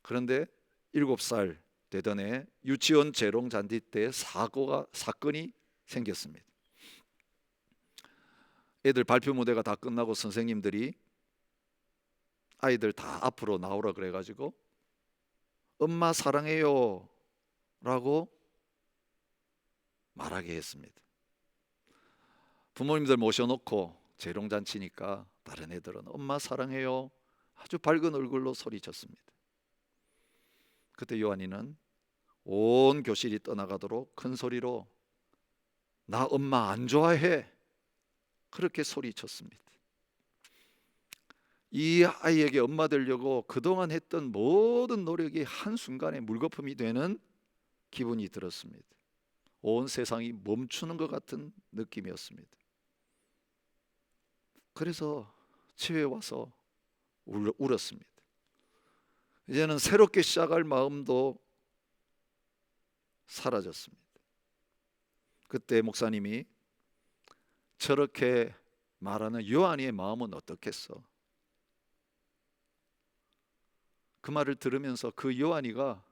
그런데 7살 되던 해 유치원 재롱 잔디 때 사건이 생겼습니다. 애들 발표 무대가 다 끝나고 선생님들이 아이들 다 앞으로 나오라 그래가지고 엄마 사랑해요 라고 말하게 했습니다. 부모님들 모셔놓고 재롱잔치니까 다른 애들은 엄마 사랑해요 아주 밝은 얼굴로 소리쳤습니다. 그때 요한이는 온 교실이 떠나가도록 큰 소리로 나 엄마 안 좋아해 그렇게 소리쳤습니다. 이 아이에게 엄마 되려고 그동안 했던 모든 노력이 한순간에 물거품이 되는 기분이 들었습니다. 온 세상이 멈추는 것 같은 느낌이었습니다. 그래서 집에 와서 울었습니다. 이제는 새롭게 시작할 마음도 사라졌습니다. 그때 목사님이 저렇게 말하는 요한이의 마음은 어떻겠어? 그 말을 들으면서 그 요한이가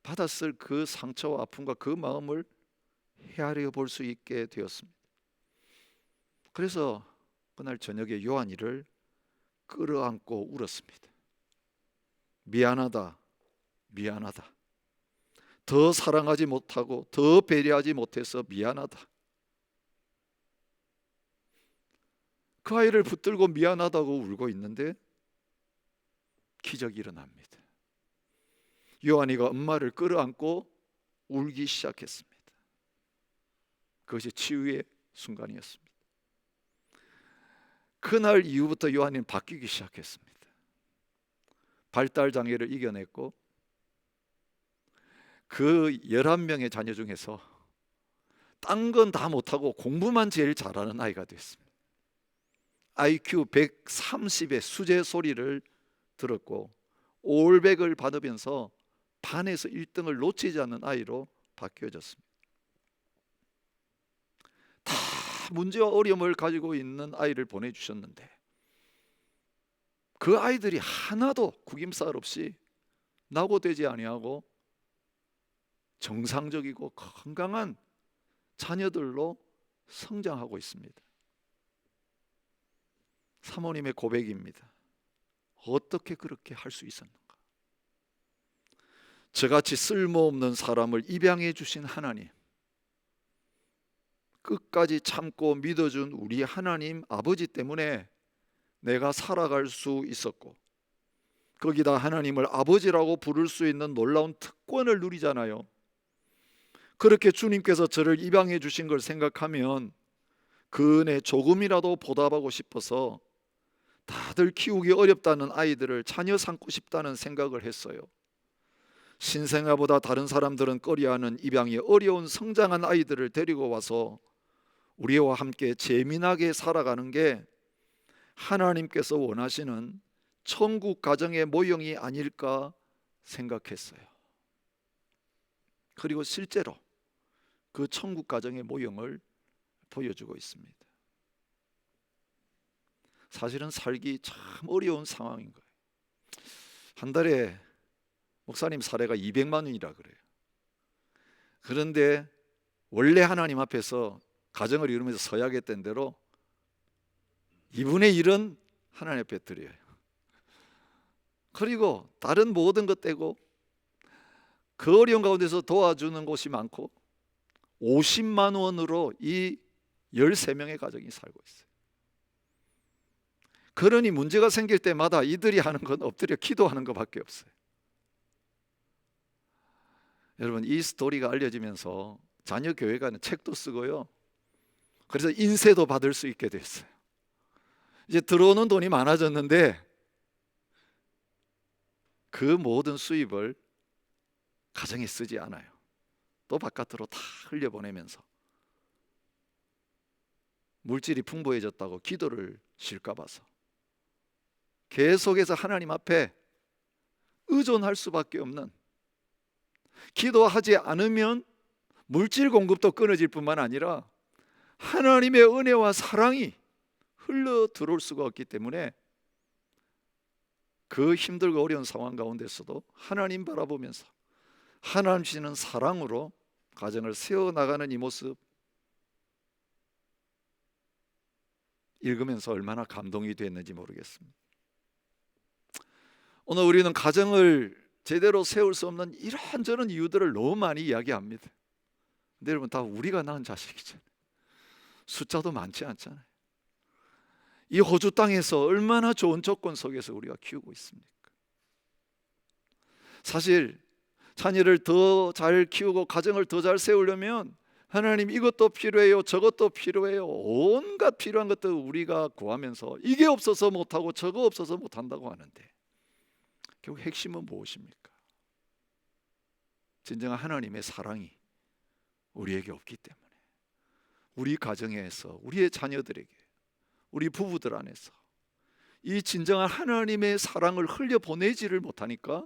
받았을 그 상처와 아픔과 그 마음을 헤아려 볼 수 있게 되었습니다. 그래서 그날 저녁에 요한이를 끌어안고 울었습니다. 미안하다, 미안하다. 더 사랑하지 못하고 더 배려하지 못해서 미안하다. 그 아이를 붙들고 미안하다고 울고 있는데 기적이 일어납니다. 요한이가 엄마를 끌어안고 울기 시작했습니다. 그것이 치유의 순간이었습니다. 그날 이후부터 요한이는 바뀌기 시작했습니다. 발달 장애를 이겨냈고 그 11명의 자녀 중에서 딴 건 다 못하고 공부만 제일 잘하는 아이가 됐습니다. IQ 130의 수제 소리를 들었고 올백을 받으면서 반에서 1등을 놓치지 않는 아이로 바뀌어졌습니다. 다 문제와 어려움을 가지고 있는 아이를 보내주셨는데 그 아이들이 하나도 구김살 없이 낙오되지 아니하고 정상적이고 건강한 자녀들로 성장하고 있습니다. 사모님의 고백입니다. 어떻게 그렇게 할 수 있었는가? 저같이 쓸모없는 사람을 입양해 주신 하나님, 끝까지 참고 믿어준 우리 하나님 아버지 때문에 내가 살아갈 수 있었고 거기다 하나님을 아버지라고 부를 수 있는 놀라운 특권을 누리잖아요. 그렇게 주님께서 저를 입양해 주신 걸 생각하면 그 은혜 조금이라도 보답하고 싶어서 다들 키우기 어렵다는 아이들을 자녀 삼고 싶다는 생각을 했어요. 신생아보다 다른 사람들은 꺼려하는 입양이 어려운 성장한 아이들을 데리고 와서 우리와 함께 재미나게 살아가는 게 하나님께서 원하시는 천국 가정의 모형이 아닐까 생각했어요. 그리고 실제로 그 천국 가정의 모형을 보여주고 있습니다. 사실은 살기 참 어려운 상황인 거예요. 한 달에 목사님 사례가 200만 원이라 그래요. 그런데 원래 하나님 앞에서 가정을 이루면서 서약했던 대로 2분의 1은 하나님 앞에 드려요. 그리고 다른 모든 것 떼고 그 어려운 가운데서 도와주는 곳이 많고 50만 원으로 이 13명의 가정이 살고 있어요. 그러니 문제가 생길 때마다 이들이 하는 건 엎드려 기도하는 것밖에 없어요. 여러분, 이 스토리가 알려지면서 자녀 교회가는 책도 쓰고요. 그래서 인세도 받을 수 있게 됐어요. 이제 들어오는 돈이 많아졌는데 그 모든 수입을 가정에 쓰지 않아요. 또 바깥으로 다 흘려보내면서 물질이 풍부해졌다고 기도를 실까 봐서 계속해서 하나님 앞에 의존할 수밖에 없는, 기도하지 않으면 물질 공급도 끊어질 뿐만 아니라 하나님의 은혜와 사랑이 흘러 들어올 수가 없기 때문에 그 힘들고 어려운 상황 가운데서도 하나님 바라보면서 하나님 주시는 사랑으로 가정을 세워나가는 이 모습 읽으면서 얼마나 감동이 됐는지 모르겠습니다. 오늘 우리는 가정을 제대로 세울 수 없는 이런저런 이유들을 너무 많이 이야기합니다. 근데 여러분, 다 우리가 낳은 자식이잖아요. 숫자도 많지 않잖아요. 이 호주 땅에서 얼마나 좋은 조건 속에서 우리가 키우고 있습니까? 사실 자녀를 더 잘 키우고 가정을 더 잘 세우려면 하나님 이것도 필요해요, 저것도 필요해요, 온갖 필요한 것들 우리가 구하면서 이게 없어서 못하고 저거 없어서 못한다고 하는데 결국 핵심은 무엇입니까? 진정한 하나님의 사랑이 우리에게 없기 때문에 우리 가정에서, 우리의 자녀들에게, 우리 부부들 안에서 이 진정한 하나님의 사랑을 흘려보내지를 못하니까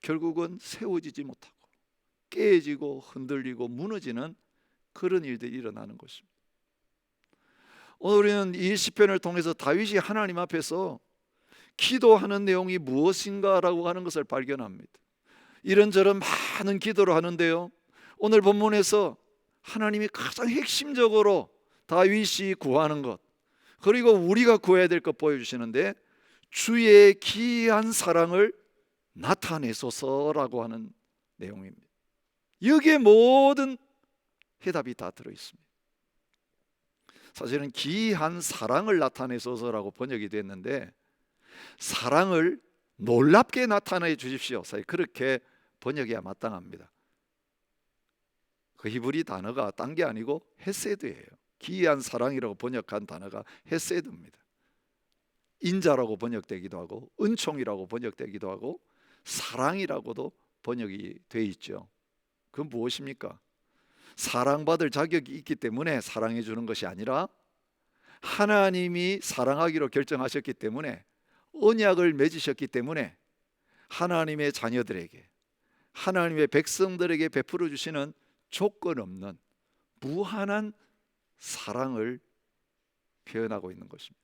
결국은 세워지지 못하고 깨지고 흔들리고 무너지는 그런 일들이 일어나는 것입니다. 오늘 우리는 이 시편을 통해서 다윗이 하나님 앞에서 기도하는 내용이 무엇인가라고 하는 것을 발견합니다. 이런저런 많은 기도를 하는데요, 오늘 본문에서 하나님이 가장 핵심적으로 다윗이 구하는 것, 그리고 우리가 구해야 될 것 보여주시는데 주의 기이한 사랑을 나타내소서라고 하는 내용입니다. 여기에 모든 해답이 다 들어있습니다. 사실은 기이한 사랑을 나타내소서라고 번역이 됐는데 사랑을 놀랍게 나타내 주십시오. 사실 그렇게 번역해야 마땅합니다. 그 히브리 단어가 딴 게 아니고 헤세드예요. 기이한 사랑이라고 번역한 단어가 헤세드입니다. 인자라고 번역되기도 하고 은총이라고 번역되기도 하고 사랑이라고도 번역이 돼 있죠. 그건 무엇입니까? 사랑받을 자격이 있기 때문에 사랑해 주는 것이 아니라 하나님이 사랑하기로 결정하셨기 때문에 언약을 맺으셨기 때문에 하나님의 자녀들에게 하나님의 백성들에게 베풀어 주시는 조건 없는 무한한 사랑을 표현하고 있는 것입니다.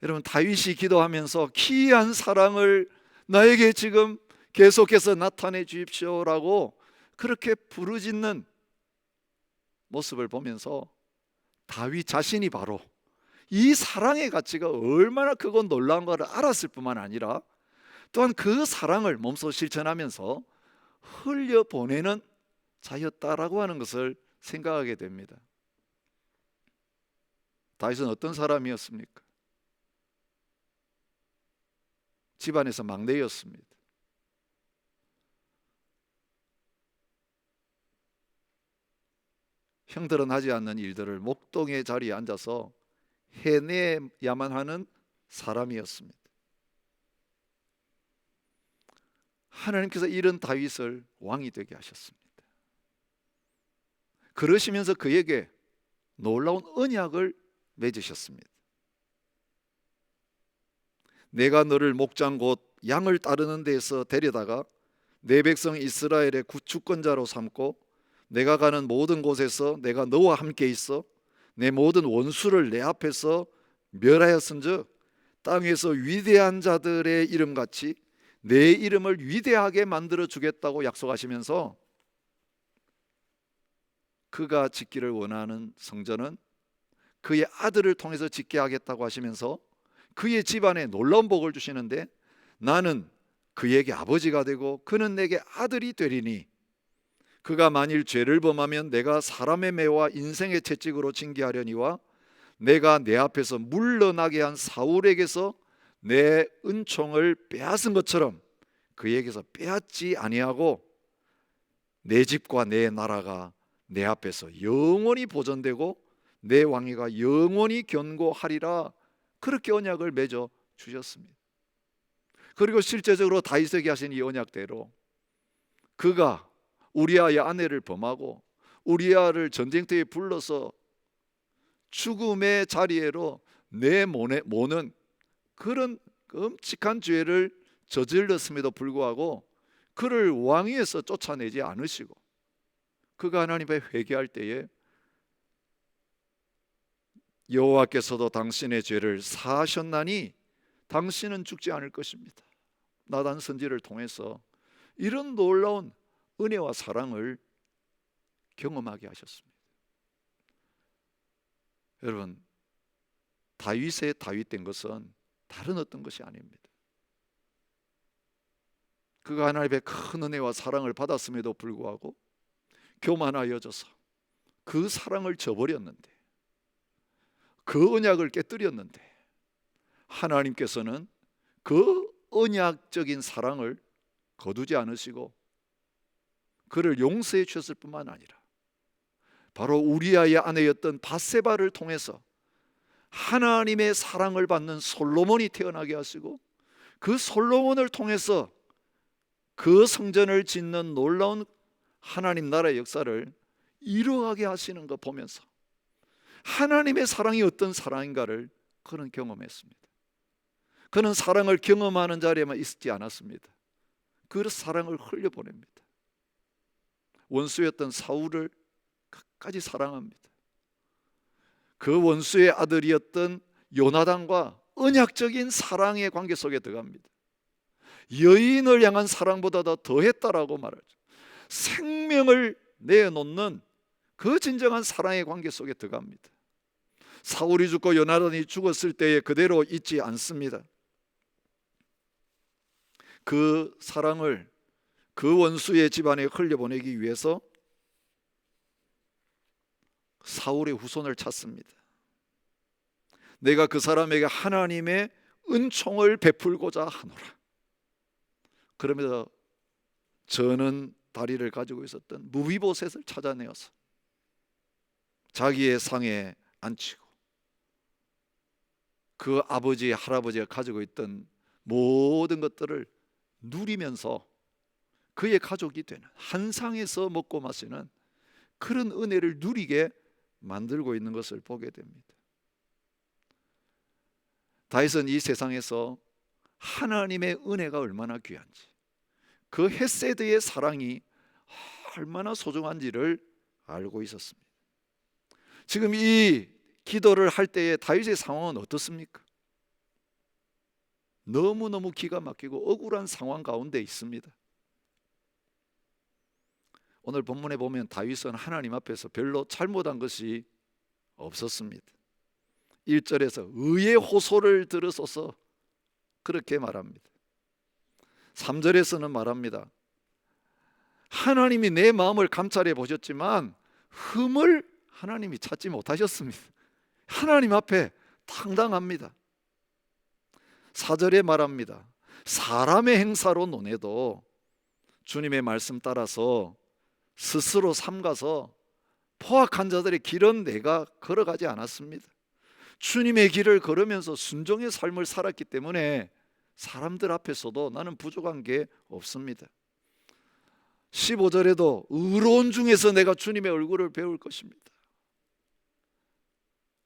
여러분, 다윗이 기도하면서 기이한 사랑을 나에게 지금 계속해서 나타내 주십시오라고 그렇게 부르짖는 모습을 보면서 다윗 자신이 바로 이 사랑의 가치가 얼마나 크고 놀라운 것을 알았을 뿐만 아니라 또한 그 사랑을 몸소 실천하면서 흘려보내는 자였다라고 하는 것을 생각하게 됩니다. 다윗은 어떤 사람이었습니까? 집안에서 막내였습니다. 형들은 하지 않는 일들을 목동의 자리에 앉아서 해내야만 하는 사람이었습니다. 하나님께서 이런 다윗을 왕이 되게 하셨습니다. 그러시면서 그에게 놀라운 언약을 맺으셨습니다. 내가 너를 목장 곧 양을 따르는 데에서 데려다가 내 백성 이스라엘의 주권자로 삼고 내가 가는 모든 곳에서 내가 너와 함께 있어 내 모든 원수를 내 앞에서 멸하였은즉 땅에서 위대한 자들의 이름같이 내 이름을 위대하게 만들어 주겠다고 약속하시면서 그가 짓기를 원하는 성전은 그의 아들을 통해서 짓게 하겠다고 하시면서 그의 집안에 놀라운 복을 주시는데 나는 그에게 아버지가 되고 그는 내게 아들이 되리니 그가 만일 죄를 범하면 내가 사람의 매와 인생의 채찍으로 징계하려니와 내가 내 앞에서 물러나게 한 사울에게서 내 은총을 빼앗은 것처럼 그에게서 빼앗지 아니하고 내 집과 내 나라가 내 앞에서 영원히 보존되고 내 왕위가 영원히 견고하리라 그렇게 언약을 맺어 주셨습니다. 그리고 실제적으로 다윗에게 하신 이 언약대로 그가 우리아의 아내를 범하고 우리아를 전쟁터에 불러서 죽음의 자리에로 내모는 그런 끔찍한 죄를 저질렀음에도 불구하고 그를 왕위에서 쫓아내지 않으시고 그가 하나님께 회개할 때에 여호와께서도 당신의 죄를 사하셨나니 당신은 죽지 않을 것입니다. 나단 선지를 통해서 이런 놀라운 은혜와 사랑을 경험하게 하셨습니다. 여러분, 다윗의 다윗된 것은 다른 어떤 것이 아닙니다. 그가 하나님의 큰 은혜와 사랑을 받았음에도 불구하고 교만하여져서 그 사랑을 저버렸는데 그 언약을 깨뜨렸는데 하나님께서는 그 언약적인 사랑을 거두지 않으시고 그를 용서해 주셨을 뿐만 아니라 바로 우리아의 아내였던 밧세바를 통해서 하나님의 사랑을 받는 솔로몬이 태어나게 하시고 그 솔로몬을 통해서 그 성전을 짓는 놀라운 하나님 나라의 역사를 이루어가게 하시는 거 보면서 하나님의 사랑이 어떤 사랑인가를 그는 경험했습니다. 그는 사랑을 경험하는 자리에만 있지 않았습니다. 그 사랑을 흘려보냅니다. 원수였던 사울을 끝까지 사랑합니다. 그 원수의 아들이었던 요나단과 언약적인 사랑의 관계 속에 들어갑니다. 여인을 향한 사랑보다 더 더했다라고 말하죠. 생명을 내놓는 그 진정한 사랑의 관계 속에 들어갑니다. 사울이 죽고 요나단이 죽었을 때에 그대로 있지 않습니다. 그 사랑을 그 원수의 집안에 흘려보내기 위해서 사울의 후손을 찾습니다. 내가 그 사람에게 하나님의 은총을 베풀고자 하노라. 그러면서 저는 다리를 가지고 있었던 무비보셋을 찾아내어서 자기의 상에 앉히고 그 아버지 할아버지가 가지고 있던 모든 것들을 누리면서 그의 가족이 되는, 한 상에서 먹고 마시는 그런 은혜를 누리게 만들고 있는 것을 보게 됩니다. 다윗은 이 세상에서 하나님의 은혜가 얼마나 귀한지, 그 헤세드의 사랑이 얼마나 소중한지를 알고 있었습니다. 지금 이 기도를 할 때의 다윗의 상황은 어떻습니까? 너무너무 기가 막히고 억울한 상황 가운데 있습니다. 오늘 본문에 보면 다윗은 하나님 앞에서 별로 잘못한 것이 없었습니다. 1절에서 의의 호소를 들으소서 그렇게 말합니다. 3절에서는 말합니다. 하나님이 내 마음을 감찰해 보셨지만 흠을 하나님이 찾지 못하셨습니다. 하나님 앞에 당당합니다. 4절에 말합니다. 사람의 행사로 논해도 주님의 말씀 따라서 스스로 삼가서 포악한 자들의 길은 내가 걸어가지 않았습니다. 주님의 길을 걸으면서 순종의 삶을 살았기 때문에 사람들 앞에서도 나는 부족한 게 없습니다. 15절에도 의로운 중에서 내가 주님의 얼굴을 배울 것입니다.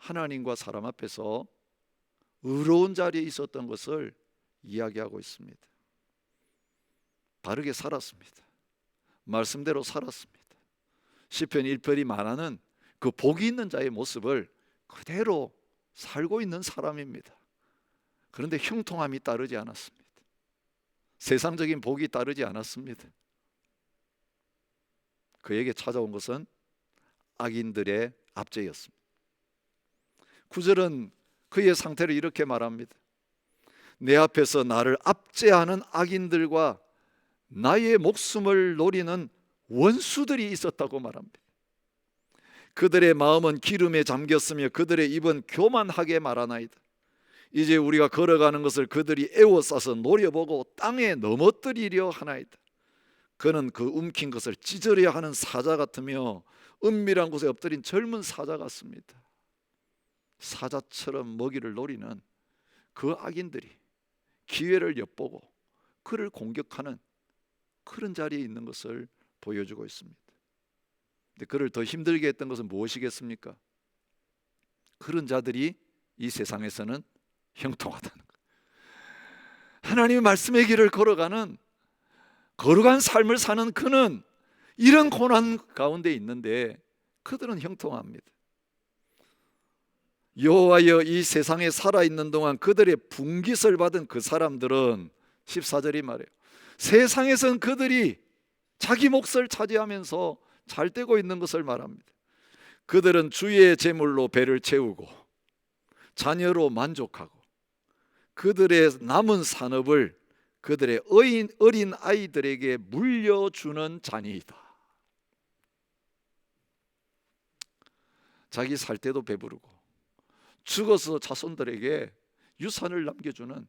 하나님과 사람 앞에서 의로운 자리에 있었던 것을 이야기하고 있습니다. 바르게 살았습니다. 말씀대로 살았습니다. 시편 1편이 말하는 그 복이 있는 자의 모습을 그대로 살고 있는 사람입니다. 그런데 형통함이 따르지 않았습니다. 세상적인 복이 따르지 않았습니다. 그에게 찾아온 것은 악인들의 압제였습니다. 9절은 그의 상태를 이렇게 말합니다. 내 앞에서 나를 압제하는 악인들과 나의 목숨을 노리는 원수들이 있었다고 말합니다. 그들의 마음은 기름에 잠겼으며 그들의 입은 교만하게 말하나이다. 이제 우리가 걸어가는 것을 그들이 애워싸서 노려보고 땅에 넘어뜨리려 하나이다. 그는 그 움킨 것을 찢으려 하는 사자 같으며 은밀한 곳에 엎드린 젊은 사자 같습니다. 사자처럼 먹이를 노리는 그 악인들이 기회를 엿보고 그를 공격하는 그런 자리에 있는 것을 보여주고 있습니다. 근데 그를 더 힘들게 했던 것은 무엇이겠습니까? 그런 자들이 이 세상에서는 형통하다는 것. 하나님의 말씀의 길을 걸어가는 거룩한 삶을 사는 그는 이런 고난 가운데 있는데 그들은 형통합니다. 여호와여 이 세상에 살아있는 동안 그들의 분깃을 받은 그 사람들은 14절이 말해요. 세상에선 그들이 자기 몫을 차지하면서 잘 되고 있는 것을 말합니다. 그들은 주의 재물로 배를 채우고 자녀로 만족하고 그들의 남은 산업을 그들의 어린 아이들에게 물려주는 자니이다. 자기 살 때도 배부르고 죽어서 자손들에게 유산을 남겨주는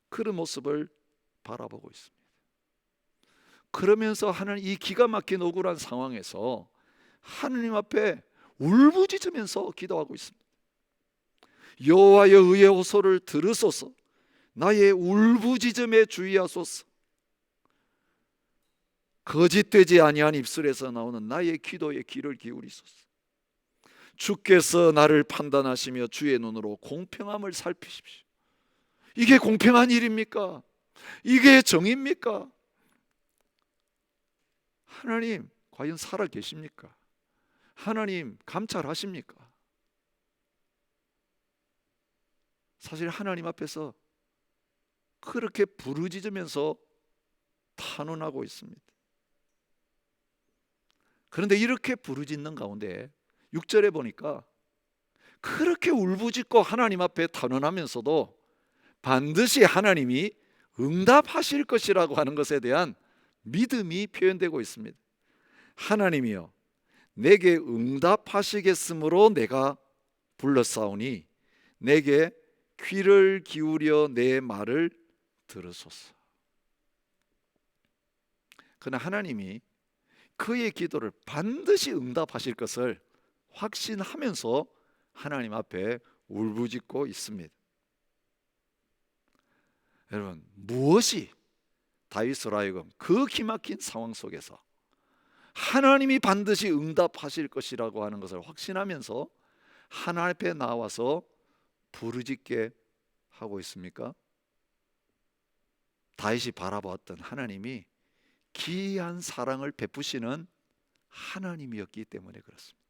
그런 모습을 바라보고 있습니다. 그러면서 하나님 이 기가 막힌 억울한 상황에서 하나님 앞에 울부짖으면서 기도하고 있습니다. 여호와여 의의 호소를 들으소서. 나의 울부짖음에 주의하소서. 거짓되지 아니한 입술에서 나오는 나의 기도에 귀를 기울이소서. 주께서 나를 판단하시며 주의 눈으로 공평함을 살피십시오. 이게 공평한 일입니까? 이게 정의입니까? 하나님 과연 살아 계십니까? 하나님 감찰하십니까? 사실 하나님 앞에서 그렇게 부르짖으면서 탄원하고 있습니다. 그런데 이렇게 부르짖는 가운데 6절에 보니까 그렇게 울부짖고 하나님 앞에 탄원하면서도 반드시 하나님이 응답하실 것이라고 하는 것에 대한 믿음이 표현되고 있습니다. 하나님이여 내게 응답하시겠으므로 내가 불렀사오니 내게 귀를 기울여 내 말을 들으소서. 그러나 하나님이 그의 기도를 반드시 응답하실 것을 확신하면서 하나님 앞에 울부짖고 있습니다. 여러분, 무엇이 다윗으로 하여금 그 기막힌 상황 속에서 하나님이 반드시 응답하실 것이라고 하는 것을 확신하면서 하나님 앞에 나와서 부르짖게 하고 있습니까? 다윗이 바라보았던 하나님이 기이한 사랑을 베푸시는 하나님이었기 때문에 그렇습니다.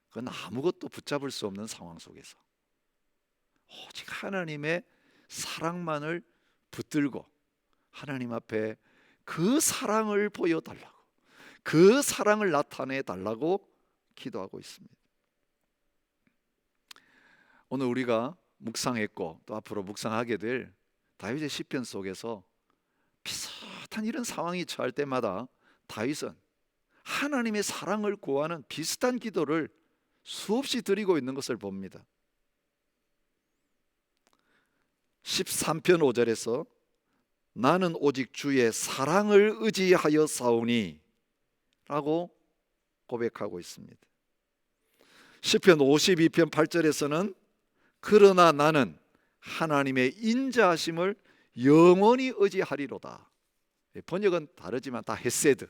그건 아무것도 붙잡을 수 없는 상황 속에서 오직 하나님의 사랑만을 붙들고 하나님 앞에 그 사랑을 보여달라고, 그 사랑을 나타내 달라고 기도하고 있습니다. 오늘 우리가 묵상했고 또 앞으로 묵상하게 될 다윗의 시편 속에서 비슷한 이런 상황이 처할 때마다 다윗은 하나님의 사랑을 구하는 비슷한 기도를 수없이 드리고 있는 것을 봅니다. 13편 5절에서 나는 오직 주의 사랑을 의지하여 싸우니 라고 고백하고 있습니다. 시편 52편 8절에서는 그러나 나는 하나님의 인자하심을 영원히 의지하리로다. 번역은 다르지만 다 헤세드,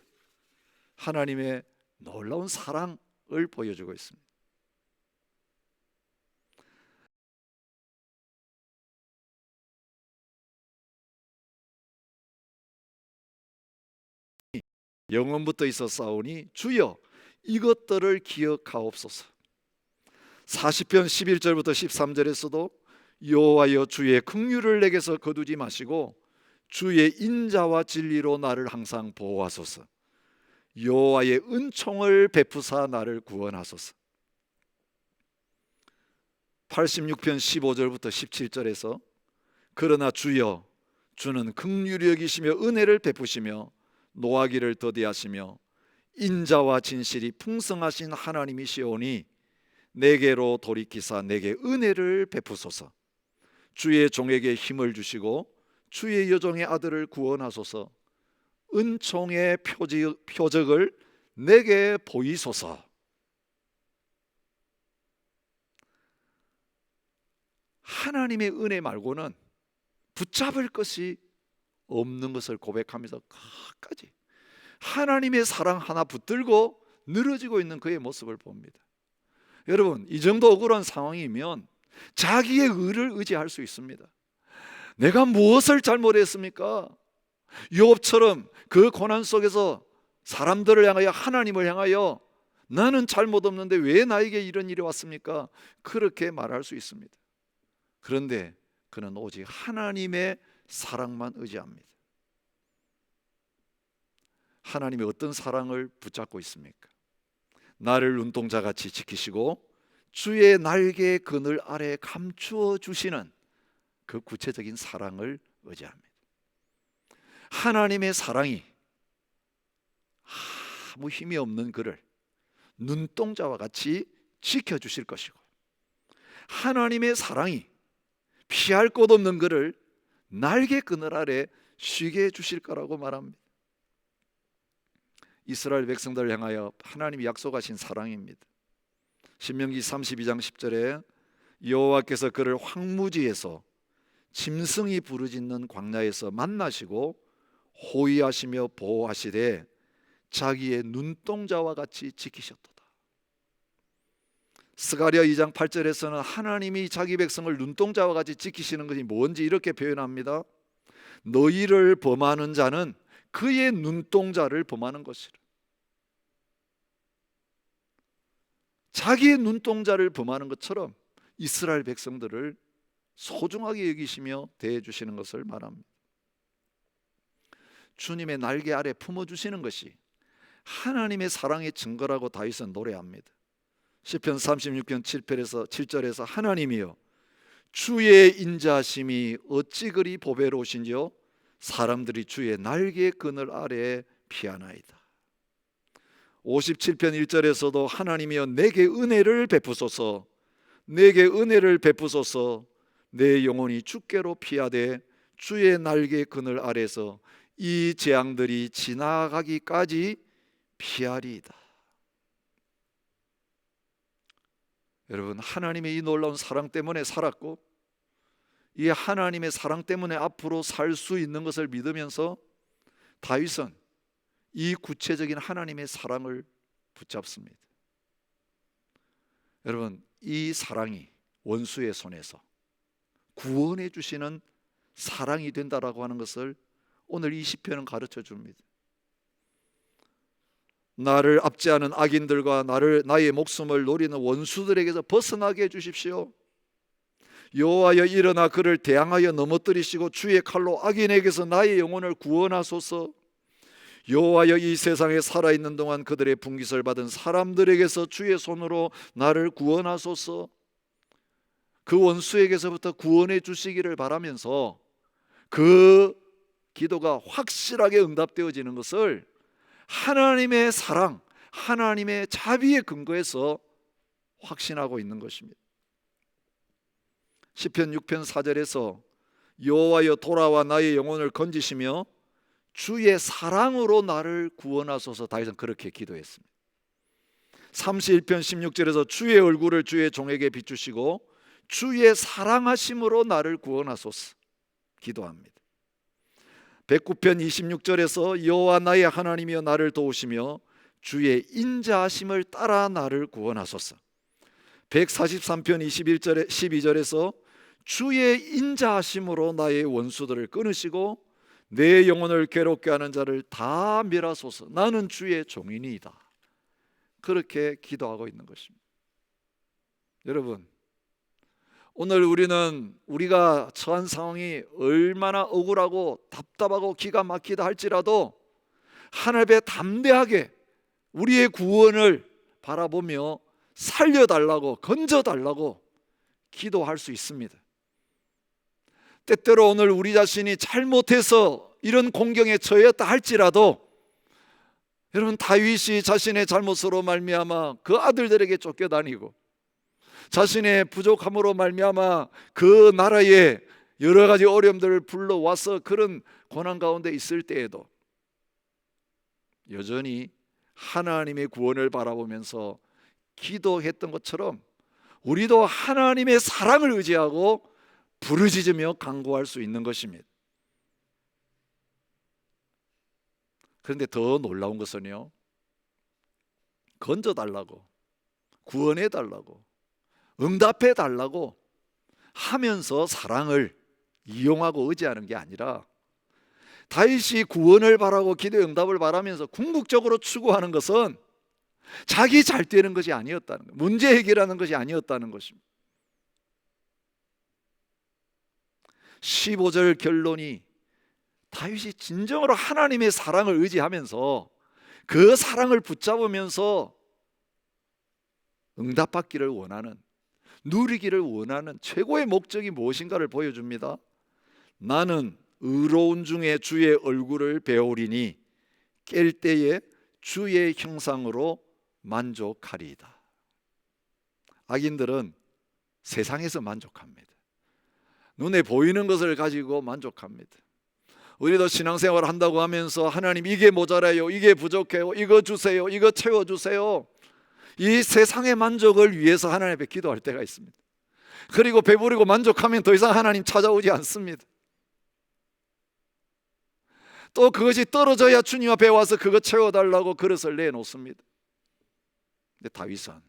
하나님의 놀라운 사랑을 보여주고 있습니다. 영원부터 있어 싸우니 주여 이것들을 기억하옵소서. 40편 11절부터 13절에서도 여호와여 주의 긍휼을 내게서 거두지 마시고 주의 인자와 진리로 나를 항상 보호하소서. 여호와의 은총을 베푸사 나를 구원하소서. 86편 15절부터 17절에서 그러나 주여 주는 긍휼히 여기시며 은혜를 베푸시며 노하기를 더디하시며 인자와 진실이 풍성하신 하나님이시오니 내게로 돌이키사 내게 은혜를 베푸소서. 주의 종에게 힘을 주시고 주의 여종의 아들을 구원하소서. 은총의 표적을 내게 보이소서. 하나님의 은혜 말고는 붙잡을 것이 없는 것을 고백하면서 끝까지 하나님의 사랑 하나 붙들고 늘어지고 있는 그의 모습을 봅니다. 여러분, 이 정도 억울한 상황이면 자기의 의를 의지할 수 있습니다. 내가 무엇을 잘못했습니까? 욥처럼 그 고난 속에서 사람들을 향하여, 하나님을 향하여 나는 잘못 없는데 왜 나에게 이런 일이 왔습니까? 그렇게 말할 수 있습니다. 그런데 그는 오직 하나님의 사랑만 의지합니다. 하나님의 어떤 사랑을 붙잡고 있습니까? 나를 눈동자같이 지키시고 주의 날개 그늘 아래 감추어 주시는 그 구체적인 사랑을 의지합니다. 하나님의 사랑이 아무 힘이 없는 그를 눈동자와 같이 지켜주실 것이고, 하나님의 사랑이 피할 곳 없는 그를 날개 그늘 아래 쉬게 해주실 거라고 말합니다. 이스라엘 백성들을 향하여 하나님이 약속하신 사랑입니다. 신명기 32장 10절에 여호와께서 그를 황무지에서 짐승이 부르짖는 광야에서 만나시고 호위하시며 보호하시되 자기의 눈동자와 같이 지키셨도다. 스가랴 2장 8절에서는 하나님이 자기 백성을 눈동자와 같이 지키시는 것이 뭔지 이렇게 표현합니다. 너희를 범하는 자는 그의 눈동자를 범하는 것이라. 자기의 눈동자를 범하는 것처럼 이스라엘 백성들을 소중하게 여기시며 대해주시는 것을 말합니다. 주님의 날개 아래 품어주시는 것이 하나님의 사랑의 증거라고 다윗은 노래합니다. 시편 36편 7절에서 하나님이여 주의 인자하심이 어찌 그리 보배로우신지요 사람들이 주의 날개 그늘 아래에 피하나이다. 57편 1절에서도 하나님이여 내게 은혜를 베푸소서 내게 은혜를 베푸소서 내 영혼이 주께로 피하되 주의 날개 그늘 아래서 이 재앙들이 지나가기까지 피하리이다. 여러분, 하나님의 이 놀라운 사랑 때문에 살았고 이 하나님의 사랑 때문에 앞으로 살 수 있는 것을 믿으면서 다윗은 이 구체적인 하나님의 사랑을 붙잡습니다. 여러분, 이 사랑이 원수의 손에서 구원해 주시는 사랑이 된다라고 하는 것을 오늘 이 시편은 가르쳐 줍니다. 나를 압제하는 악인들과 나의 목숨을 노리는 원수들에게서 벗어나게 해주십시오. 여호와여 일어나 그를 대항하여 넘어뜨리시고 주의 칼로 악인에게서 나의 영혼을 구원하소서. 여호와여 이 세상에 살아있는 동안 그들의 분깃을 받은 사람들에게서 주의 손으로 나를 구원하소서. 그 원수에게서부터 구원해 주시기를 바라면서 그 기도가 확실하게 응답되어지는 것을 하나님의 사랑, 하나님의 자비에 근거해서 확신하고 있는 것입니다. 시편 6편 4절에서 여호와여 돌아와 나의 영혼을 건지시며 주의 사랑으로 나를 구원하소서. 다윗은 그렇게 기도했습니다. 31편 16절에서 주의 얼굴을 주의 종에게 비추시고 주의 사랑하심으로 나를 구원하소서 기도합니다. 109편 26절에서 여호와 나의 하나님이여 나를 도우시며 주의 인자하심을 따라 나를 구원하소서. 143편 12절에서 주의 인자하심으로 나의 원수들을 끊으시고 내 영혼을 괴롭게 하는 자를 다 멸하소서. 나는 주의 종이니이다. 그렇게 기도하고 있는 것입니다. 여러분, 오늘 우리가 처한 상황이 얼마나 억울하고 답답하고 기가 막히다 할지라도 하나님 앞에 담대하게 우리의 구원을 바라보며 살려달라고 건져달라고 기도할 수 있습니다. 때때로 오늘 우리 자신이 잘못해서 이런 공경에 처했다 할지라도 여러분, 다윗이 자신의 잘못으로 말미암아 그 아들들에게 쫓겨다니고 자신의 부족함으로 말미암아 그 나라에 여러 가지 어려움들을 불러와서 그런 고난 가운데 있을 때에도 여전히 하나님의 구원을 바라보면서 기도했던 것처럼 우리도 하나님의 사랑을 의지하고 부르짖으며 간구할 수 있는 것입니다. 그런데 더 놀라운 것은요, 건져달라고, 구원해달라고, 응답해달라고 하면서 사랑을 이용하고 의지하는 게 아니라 다윗이 구원을 바라고 기도의 응답을 바라면서 궁극적으로 추구하는 것은 자기 잘 되는 것이 아니었다는 거예요. 문제 해결하는 것이 아니었다는 것입니다. 15절 결론이 다윗이 진정으로 하나님의 사랑을 의지하면서 그 사랑을 붙잡으면서 응답받기를 원하는, 누리기를 원하는 최고의 목적이 무엇인가를 보여줍니다. 나는 의로운 중에 주의 얼굴을 배우리니 깰 때에 주의 형상으로 만족하리이다. 악인들은 세상에서 만족합니다. 눈에 보이는 것을 가지고 만족합니다. 우리도 신앙생활을 한다고 하면서 하나님 이게 모자라요, 이게 부족해요, 이거 주세요, 이거 채워주세요, 이 세상의 만족을 위해서 하나님 앞에 기도할 때가 있습니다. 그리고 배부르고 만족하면 더 이상 하나님 찾아오지 않습니다. 또 그것이 떨어져야 주님 앞에 와서 그거 채워달라고 그릇을 내놓습니다. 근데 다윗은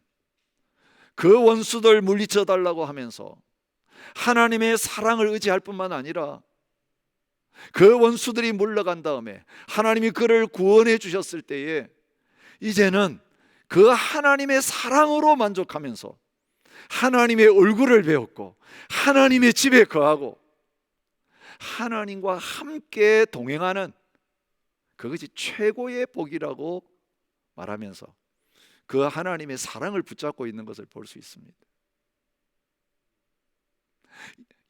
그 원수들 물리쳐 달라고 하면서 하나님의 사랑을 의지할 뿐만 아니라 그 원수들이 물러간 다음에 하나님이 그를 구원해 주셨을 때에 이제는 그 하나님의 사랑으로 만족하면서 하나님의 얼굴을 배웠고 하나님의 집에 거하고 하나님과 함께 동행하는 그것이 최고의 복이라고 말하면서 그 하나님의 사랑을 붙잡고 있는 것을 볼 수 있습니다.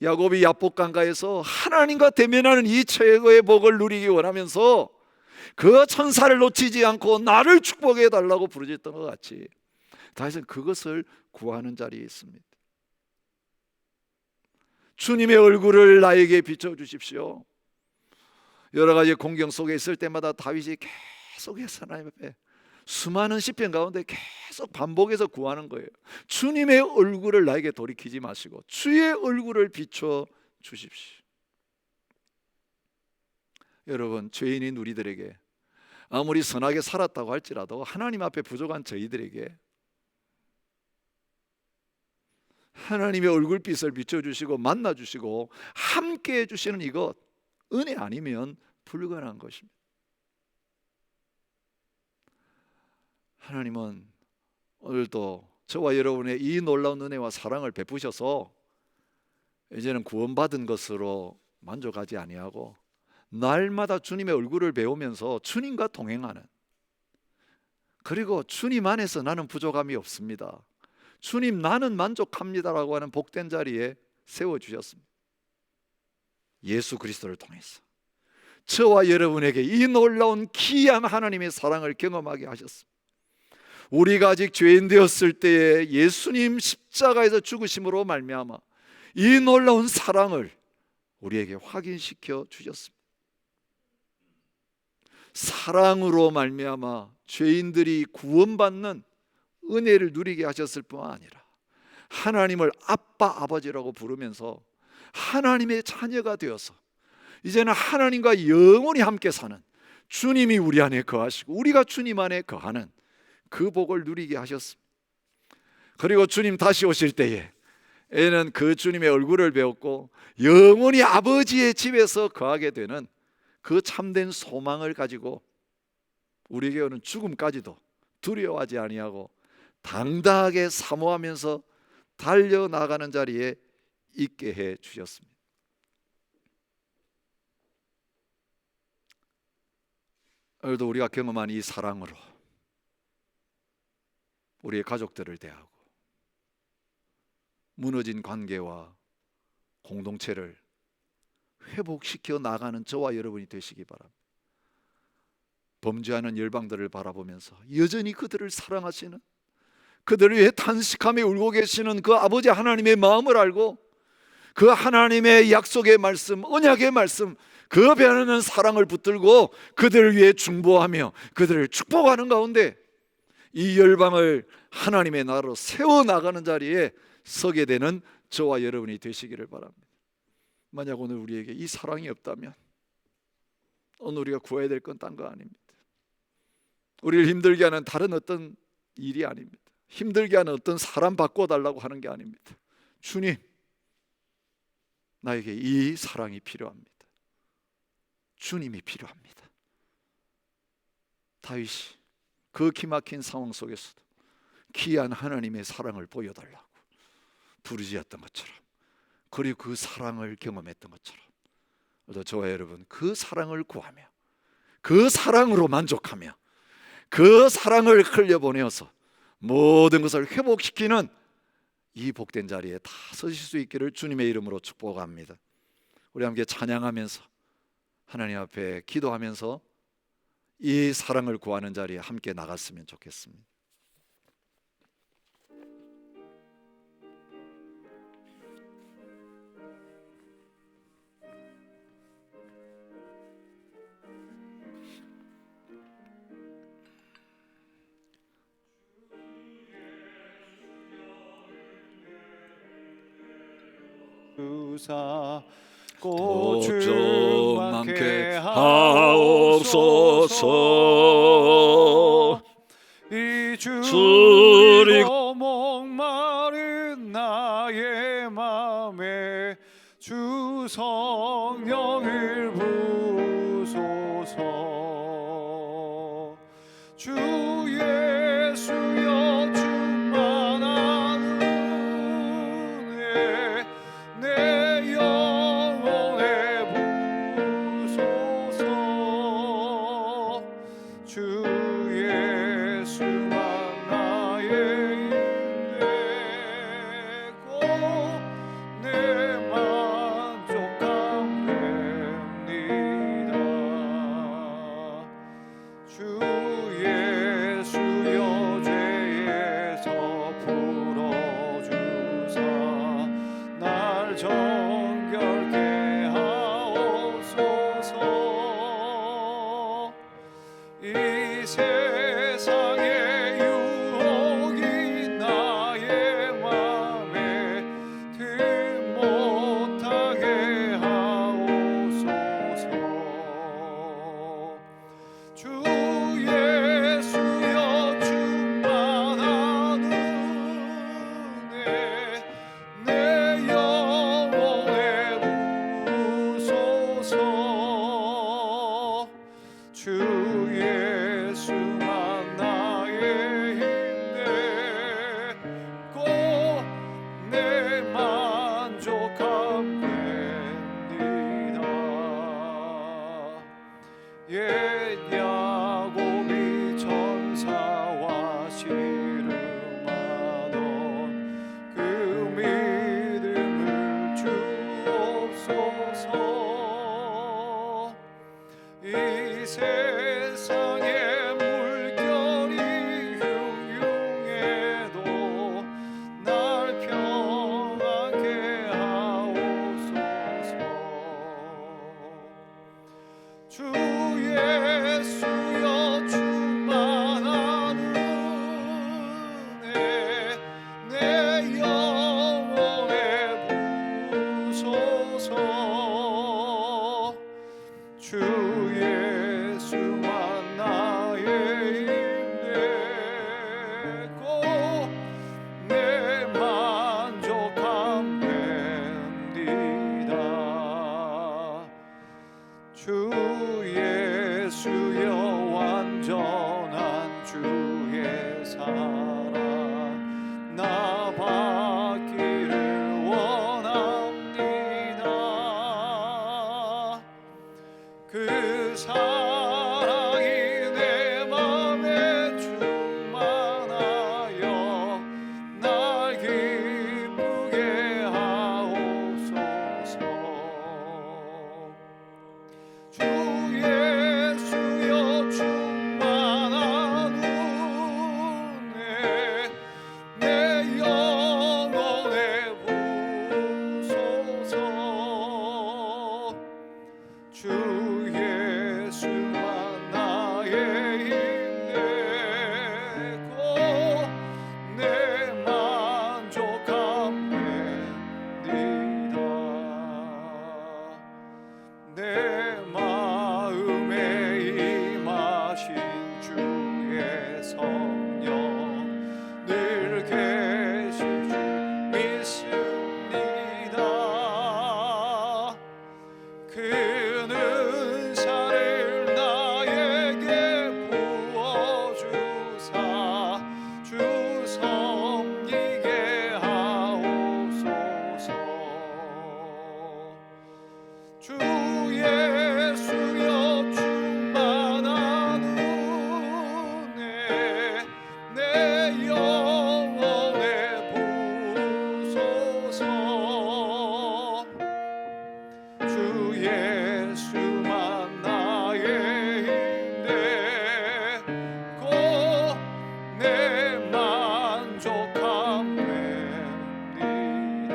야곱이 야복강가에서 하나님과 대면하는 이 최고의 복을 누리기 원하면서 그 천사를 놓치지 않고 나를 축복해 달라고 부르짖던 것 같이 다윗은 그것을 구하는 자리에 있습니다. 주님의 얼굴을 나에게 비춰주십시오. 여러 가지 공경 속에 있을 때마다 다윗이 계속해서 하나님 앞에 수많은 시편 가운데 계속 반복해서 구하는 거예요. 주님의 얼굴을 나에게 돌이키지 마시고 주의 얼굴을 비춰 주십시오. 여러분, 죄인인 우리들에게 아무리 선하게 살았다고 할지라도 하나님 앞에 부족한 저희들에게 하나님의 얼굴빛을 비춰주시고 만나주시고 함께 해주시는 이것, 은혜 아니면 불가능한 것입니다. 하나님은 오늘도 저와 여러분의 이 놀라운 은혜와 사랑을 베푸셔서 이제는 구원받은 것으로 만족하지 아니하고 날마다 주님의 얼굴을 배우면서 주님과 동행하는, 그리고 주님 안에서 나는 부족함이 없습니다, 주님 나는 만족합니다라고 하는 복된 자리에 세워주셨습니다. 예수 그리스도를 통해서 저와 여러분에게 이 놀라운 귀한 하나님의 사랑을 경험하게 하셨습니다. 우리가 아직 죄인 되었을 때에 예수님 십자가에서 죽으심으로 말미암아 이 놀라운 사랑을 우리에게 확인시켜 주셨습니다. 사랑으로 말미암아 죄인들이 구원받는 은혜를 누리게 하셨을 뿐만 아니라 하나님을 아빠 아버지라고 부르면서 하나님의 자녀가 되어서 이제는 하나님과 영원히 함께 사는, 주님이 우리 안에 거하시고 우리가 주님 안에 거하는 그 복을 누리게 하셨습니다. 그리고 주님 다시 오실 때에 애는 그 주님의 얼굴을 배웠고 영원히 아버지의 집에서 거하게 되는 그 참된 소망을 가지고 우리에게 오는 죽음까지도 두려워하지 아니하고 당당하게 사모하면서 달려나가는 자리에 있게 해 주셨습니다. 오늘도 우리가 경험한 이 사랑으로 우리의 가족들을 대하고 무너진 관계와 공동체를 회복시켜 나가는 저와 여러분이 되시기 바랍니다. 범죄하는 열방들을 바라보면서 여전히 그들을 사랑하시는, 그들을 위해 탄식하며 울고 계시는 그 아버지 하나님의 마음을 알고 그 하나님의 약속의 말씀, 언약의 말씀, 그 변하는 사랑을 붙들고 그들을 위해 중보하며 그들을 축복하는 가운데 이 열방을 하나님의 나라로 세워나가는 자리에 서게 되는 저와 여러분이 되시기를 바랍니다. 만약 오늘 우리에게 이 사랑이 없다면 오늘 우리가 구해야 될 건 딴 거 아닙니다. 우리를 힘들게 하는 다른 어떤 일이 아닙니다. 힘들게 하는 어떤 사람 바꿔달라고 하는 게 아닙니다. 주님, 나에게 이 사랑이 필요합니다. 주님이 필요합니다. 다윗이 그 기막힌 상황 속에서도 귀한 하나님의 사랑을 보여달라고 부르짖었던 것처럼, 그리고 그 사랑을 경험했던 것처럼 저와 여러분 그 사랑을 구하며 그 사랑으로 만족하며 그 사랑을 흘려보내어서 모든 것을 회복시키는 이 복된 자리에 다 서실 수 있기를 주님의 이름으로 축복합니다. 우리 함께 찬양하면서 하나님 앞에 기도하면서 이 사랑을 구하는 자리에 함께 나갔으면 좋겠습니다. 주사 꽃 좀 꽃을 많게 많게 하옵소서. 이 주리 주리고 목마른 나의 맘에 주 성령을 부소서. 주 예수여 충만한 은혜 내 영혼에 부소서. 주 예수 만나 주 예수여 죄에서 풀어주사 날 정결케 하옵소서. 이 세상의 유혹이 나의 맘에 들 못하게 하옵소서. 주 예수여 충만한 은혜 내 영혼에 부으소서. 주 예수만 나의 힘내고 내 만족함 됩니다. 옛 야곱이 천사와 씨름하던 그 믿음을 주옵소서. 이 세상의 물결이 흉흉해도 날 평안케 하옵소서. 주 예수여 충만한 은혜 내 영혼에 부으소서. 주 예수만 나의 힘내고 내 만족함 됩니다. 주 예수여 완전한 주의 사랑 나 받기를 원합니다. 그 사랑이 내 맘에 충만하여 날 기쁘게 하옵소서. 주 예수여 충만한 은혜 내 영혼에 부으소서. 주 예수만 나의 힘내고 내 만족함 됩니다. 내 마음에 임하신 주의 성령 늘 계실 줄 믿습니다. 그 은사를 나에게 부어주사 주 섬기게 하옵소서. 주 예수여 충만한 은혜 내 영혼에 부으소서. 주 예수만 나의 힘내고 내 만족함 됩니다.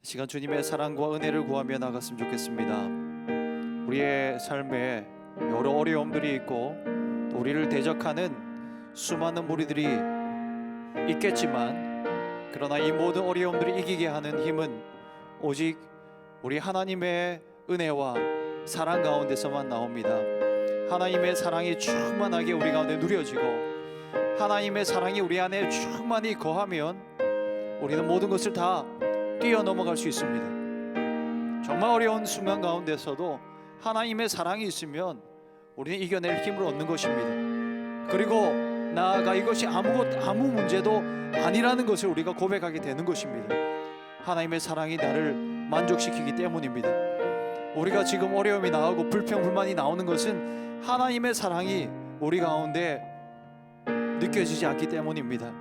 시간 주님의 사랑과 은혜를 구하며 나갔으면 좋겠습니다. 우리의 삶에 여러 어려움들이 있고 또 우리를 대적하는 수많은 무리들이 있겠지만 그러나 이 모든 어려움들을 이기게 하는 힘은 오직 우리 하나님의 은혜와 사랑 가운데서만 나옵니다. 하나님의 사랑이 충만하게 우리 가운데 누려지고 하나님의 사랑이 우리 안에 충만히 거하면 우리는 모든 것을 다 뛰어넘어갈 수 있습니다. 정말 어려운 순간 가운데서도 하나님의 사랑이 있으면 우리는 이겨낼 힘을 얻는 것입니다. 그리고 나아가 이것이 아무 문제도 아니라는 것을 우리가 고백하게 되는 것입니다. 하나님의 사랑이 나를 만족시키기 때문입니다. 우리가 지금 어려움이 나오고 불평 불만이 나오는 것은 하나님의 사랑이 우리 가운데 느껴지지 않기 때문입니다.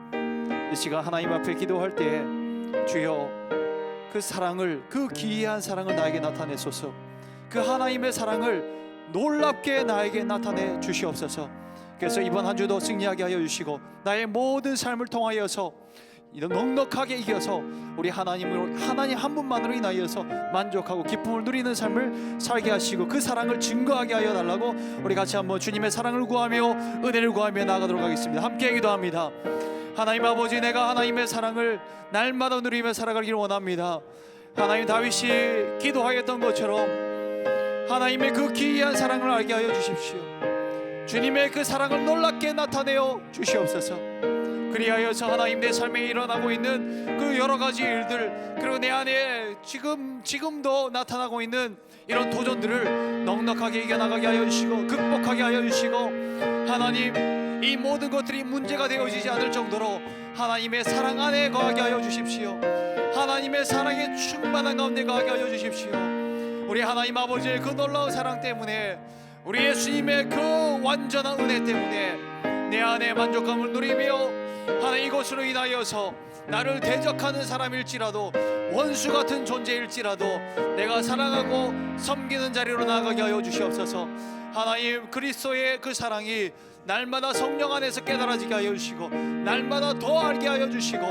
이 시간 하나님 앞에 기도할 때 주여 그 사랑을, 그 기이한 사랑을 나에게 나타내소서. 그 하나님의 사랑을 놀랍게 나에게 나타내 주시옵소서. 그래서 이번 한 주도 승리하게 하여 주시고 나의 모든 삶을 통하여서 이런 넉넉하게 이겨서 우리 하나님 한 분만으로 인하여서 만족하고 기쁨을 누리는 삶을 살게 하시고 그 사랑을 증거하게 하여 달라고 우리 같이 한번 주님의 사랑을 구하며 은혜를 구하며 나아가도록 하겠습니다. 함께 기도합니다. 하나님 아버지, 내가 하나님의 사랑을 날마다 누리며 살아가기를 원합니다. 하나님, 다윗이 기도하였던 것처럼 하나님의 그 기이한 사랑을 알게 하여 주십시오. 주님의 그 사랑을 놀랍게 나타내어 주시옵소서. 그리하여서 하나님, 내 삶에 일어나고 있는 그 여러 가지 일들, 그리고 내 안에 지금도 나타나고 있는 이런 도전들을 넉넉하게 이겨나가게 하여 주시고 극복하게 하여 주시고, 하나님, 이 모든 것들이 문제가 되어지지 않을 정도로 하나님의 사랑 안에 거하게 하여 주십시오. 하나님의 사랑에 충만한 가운데 거하게 하여 주십시오. 우리 하나님 아버지의 그 놀라운 사랑 때문에, 우리 예수님의 그 완전한 은혜 때문에 내 안에 만족감을 누리며 하나님, 이것으로 인하여서 나를 대적하는 사람일지라도, 원수 같은 존재일지라도 내가 사랑하고 섬기는 자리로 나아가게 하여 주시옵소서. 하나님, 그리스도의 그 사랑이 날마다 성령 안에서 깨달아지게 하여 주시고 날마다 더 알게 하여 주시고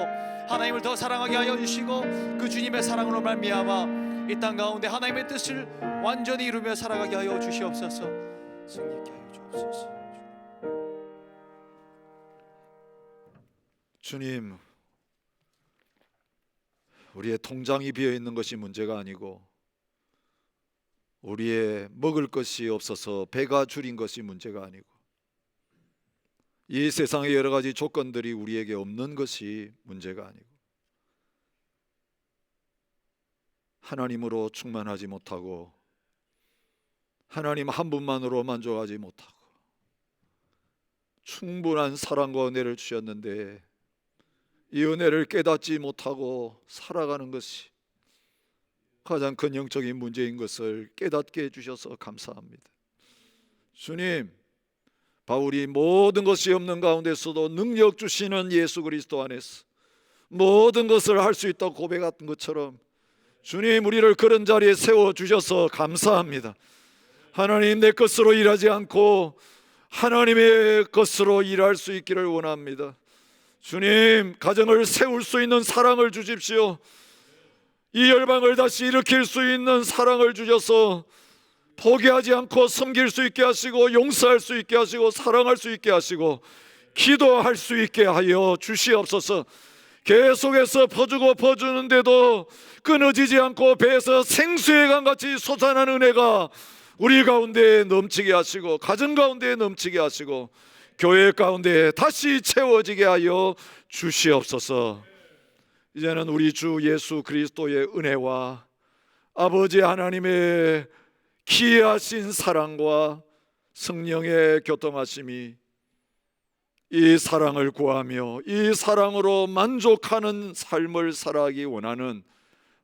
하나님을 더 사랑하게 하여 주시고 그 주님의 사랑으로 말미암아 이 땅 가운데 하나님의 뜻을 완전히 이루며 살아가게 하여 주시옵소서. 승리케 하여 주옵소서. 주님, 우리의 통장이 비어 있는 것이 문제가 아니고 우리의 먹을 것이 없어서 배가 줄인 것이 문제가 아니고 이 세상의 여러 가지 조건들이 우리에게 없는 것이 문제가 아니고 하나님으로 충만하지 못하고 하나님 한 분만으로 만족하지 못하고 충분한 사랑과 은혜를 주셨는데 이 은혜를 깨닫지 못하고 살아가는 것이 가장 큰 영적인 문제인 것을 깨닫게 해주셔서 감사합니다. 주님, 바울이 모든 것이 없는 가운데서도 능력 주시는 예수 그리스도 안에서 모든 것을 할 수 있다고 고백한 것처럼 주님, 우리를 그런 자리에 세워주셔서 감사합니다. 하나님, 내 것으로 일하지 않고 하나님의 것으로 일할 수 있기를 원합니다. 주님, 가정을 세울 수 있는 사랑을 주십시오. 이 열방을 다시 일으킬 수 있는 사랑을 주셔서 포기하지 않고 섬길 수 있게 하시고 용서할 수 있게 하시고 사랑할 수 있게 하시고 기도할 수 있게 하여 주시옵소서. 계속해서 퍼주고 퍼주는데도 끊어지지 않고 배에서 생수의 강같이 솟아나는 은혜가 우리 가운데 넘치게 하시고 가정 가운데 넘치게 하시고 교회 가운데 다시 채워지게 하여 주시옵소서. 이제는 우리 주 예수 그리스도의 은혜와 아버지 하나님의 기이하신 사랑과 성령의 교통하심이 이 사랑을 구하며 이 사랑으로 만족하는 삶을 살아가기 원하는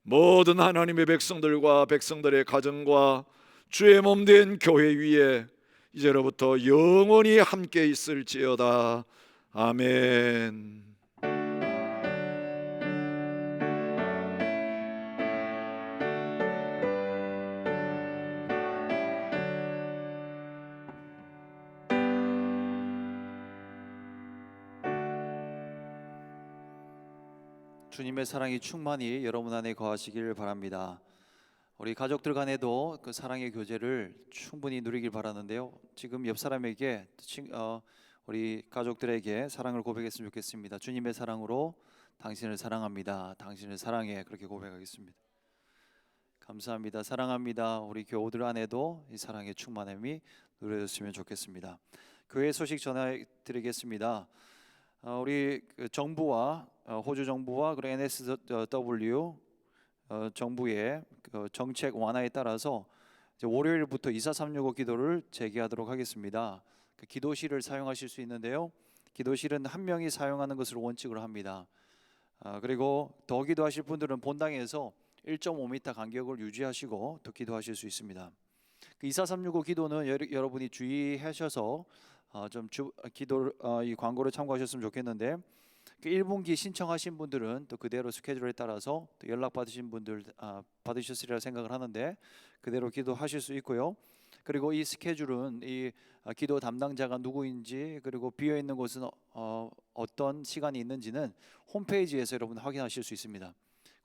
모든 하나님의 백성들과 백성들의 가정과 주의 몸된 교회 위에 이제로부터 영원히 함께 있을지어다. 아멘. 주님의 사랑이 충만히 여러분 안에 거하시길 바랍니다. 우리 가족들 간에도 그 사랑의 교제를 충분히 누리길 바라는데요. 지금 옆 사람에게 우리 가족들에게 사랑을 고백했으면 좋겠습니다. 주님의 사랑으로 당신을 사랑합니다. 당신을 사랑해. 그렇게 고백하겠습니다. 감사합니다. 사랑합니다. 우리 교우들 안에도 이 사랑의 충만함이 누려졌으면 좋겠습니다. 교회 소식 전해드리겠습니다. 우리 정부와 호주 정부와 그리고 NSW 정부의 그 정책 완화에 따라서 이제 월요일부터 24365 기도를 재개하도록 하겠습니다. 그 기도실을 사용하실 수 있는데요. 기도실은 한 명이 사용하는 것을 원칙으로 합니다. 그리고 더 기도하실 분들은 본당에서 1.5m 간격을 유지하시고 더 기도하실 수 있습니다. 그 24365 기도는 여러분이 주의하셔서 이 광고를 참고하셨으면 좋겠는데, 그 1분기 신청하신 분들은 또 그대로 스케줄에 따라서 또 연락 받으신 분들 받으셨으리라 생각을 하는데 그대로 기도하실 수 있고요. 그리고 이 스케줄은 이 기도 담당자가 누구인지 그리고 비어 있는 곳은 어떤 시간이 있는지는 홈페이지에서 여러분 확인하실 수 있습니다.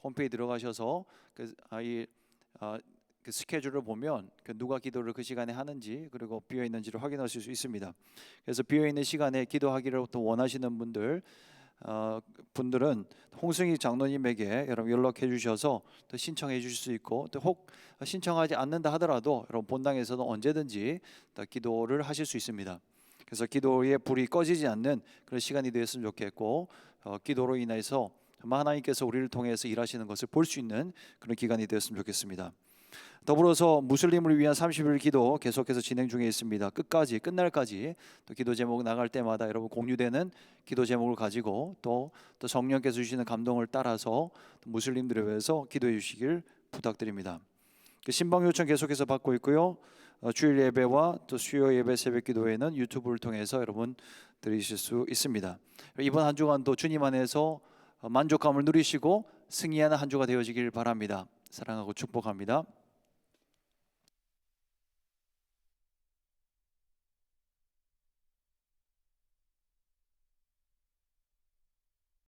홈페이지 들어가셔서 그 스케줄을 보면 누가 기도를 그 시간에 하는지 그리고 비어 있는지를 확인하실 수 있습니다. 그래서 비어 있는 시간에 기도하기를 또 원하시는 분들은 홍승희 장로님에게 여러분 연락해 주셔서 또 신청해 주실 수 있고 또 혹 신청하지 않는다 하더라도 여러분 본당에서도 언제든지 또 기도를 하실 수 있습니다. 그래서 기도의 불이 꺼지지 않는 그런 시간이 되었으면 좋겠고 기도로 인해서 하나님께서 우리를 통해서 일하시는 것을 볼 수 있는 그런 기간이 되었으면 좋겠습니다. 더불어서 무슬림을 위한 30일 기도 계속해서 진행 중에 있습니다. 끝날까지 또 기도 제목 나갈 때마다 여러분 공유되는 기도 제목을 가지고 또 성령께서 주시는 감동을 따라서 무슬림들을 위해서 기도해 주시길 부탁드립니다. 신방 요청 계속해서 받고 있고요. 주일 예배와 또 수요 예배 새벽 기도회는 유튜브를 통해서 여러분 들으실 수 있습니다. 이번 한 주간도 주님 안에서 만족감을 누리시고 승리하는 한 주가 되어지길 바랍니다. 사랑하고 축복합니다.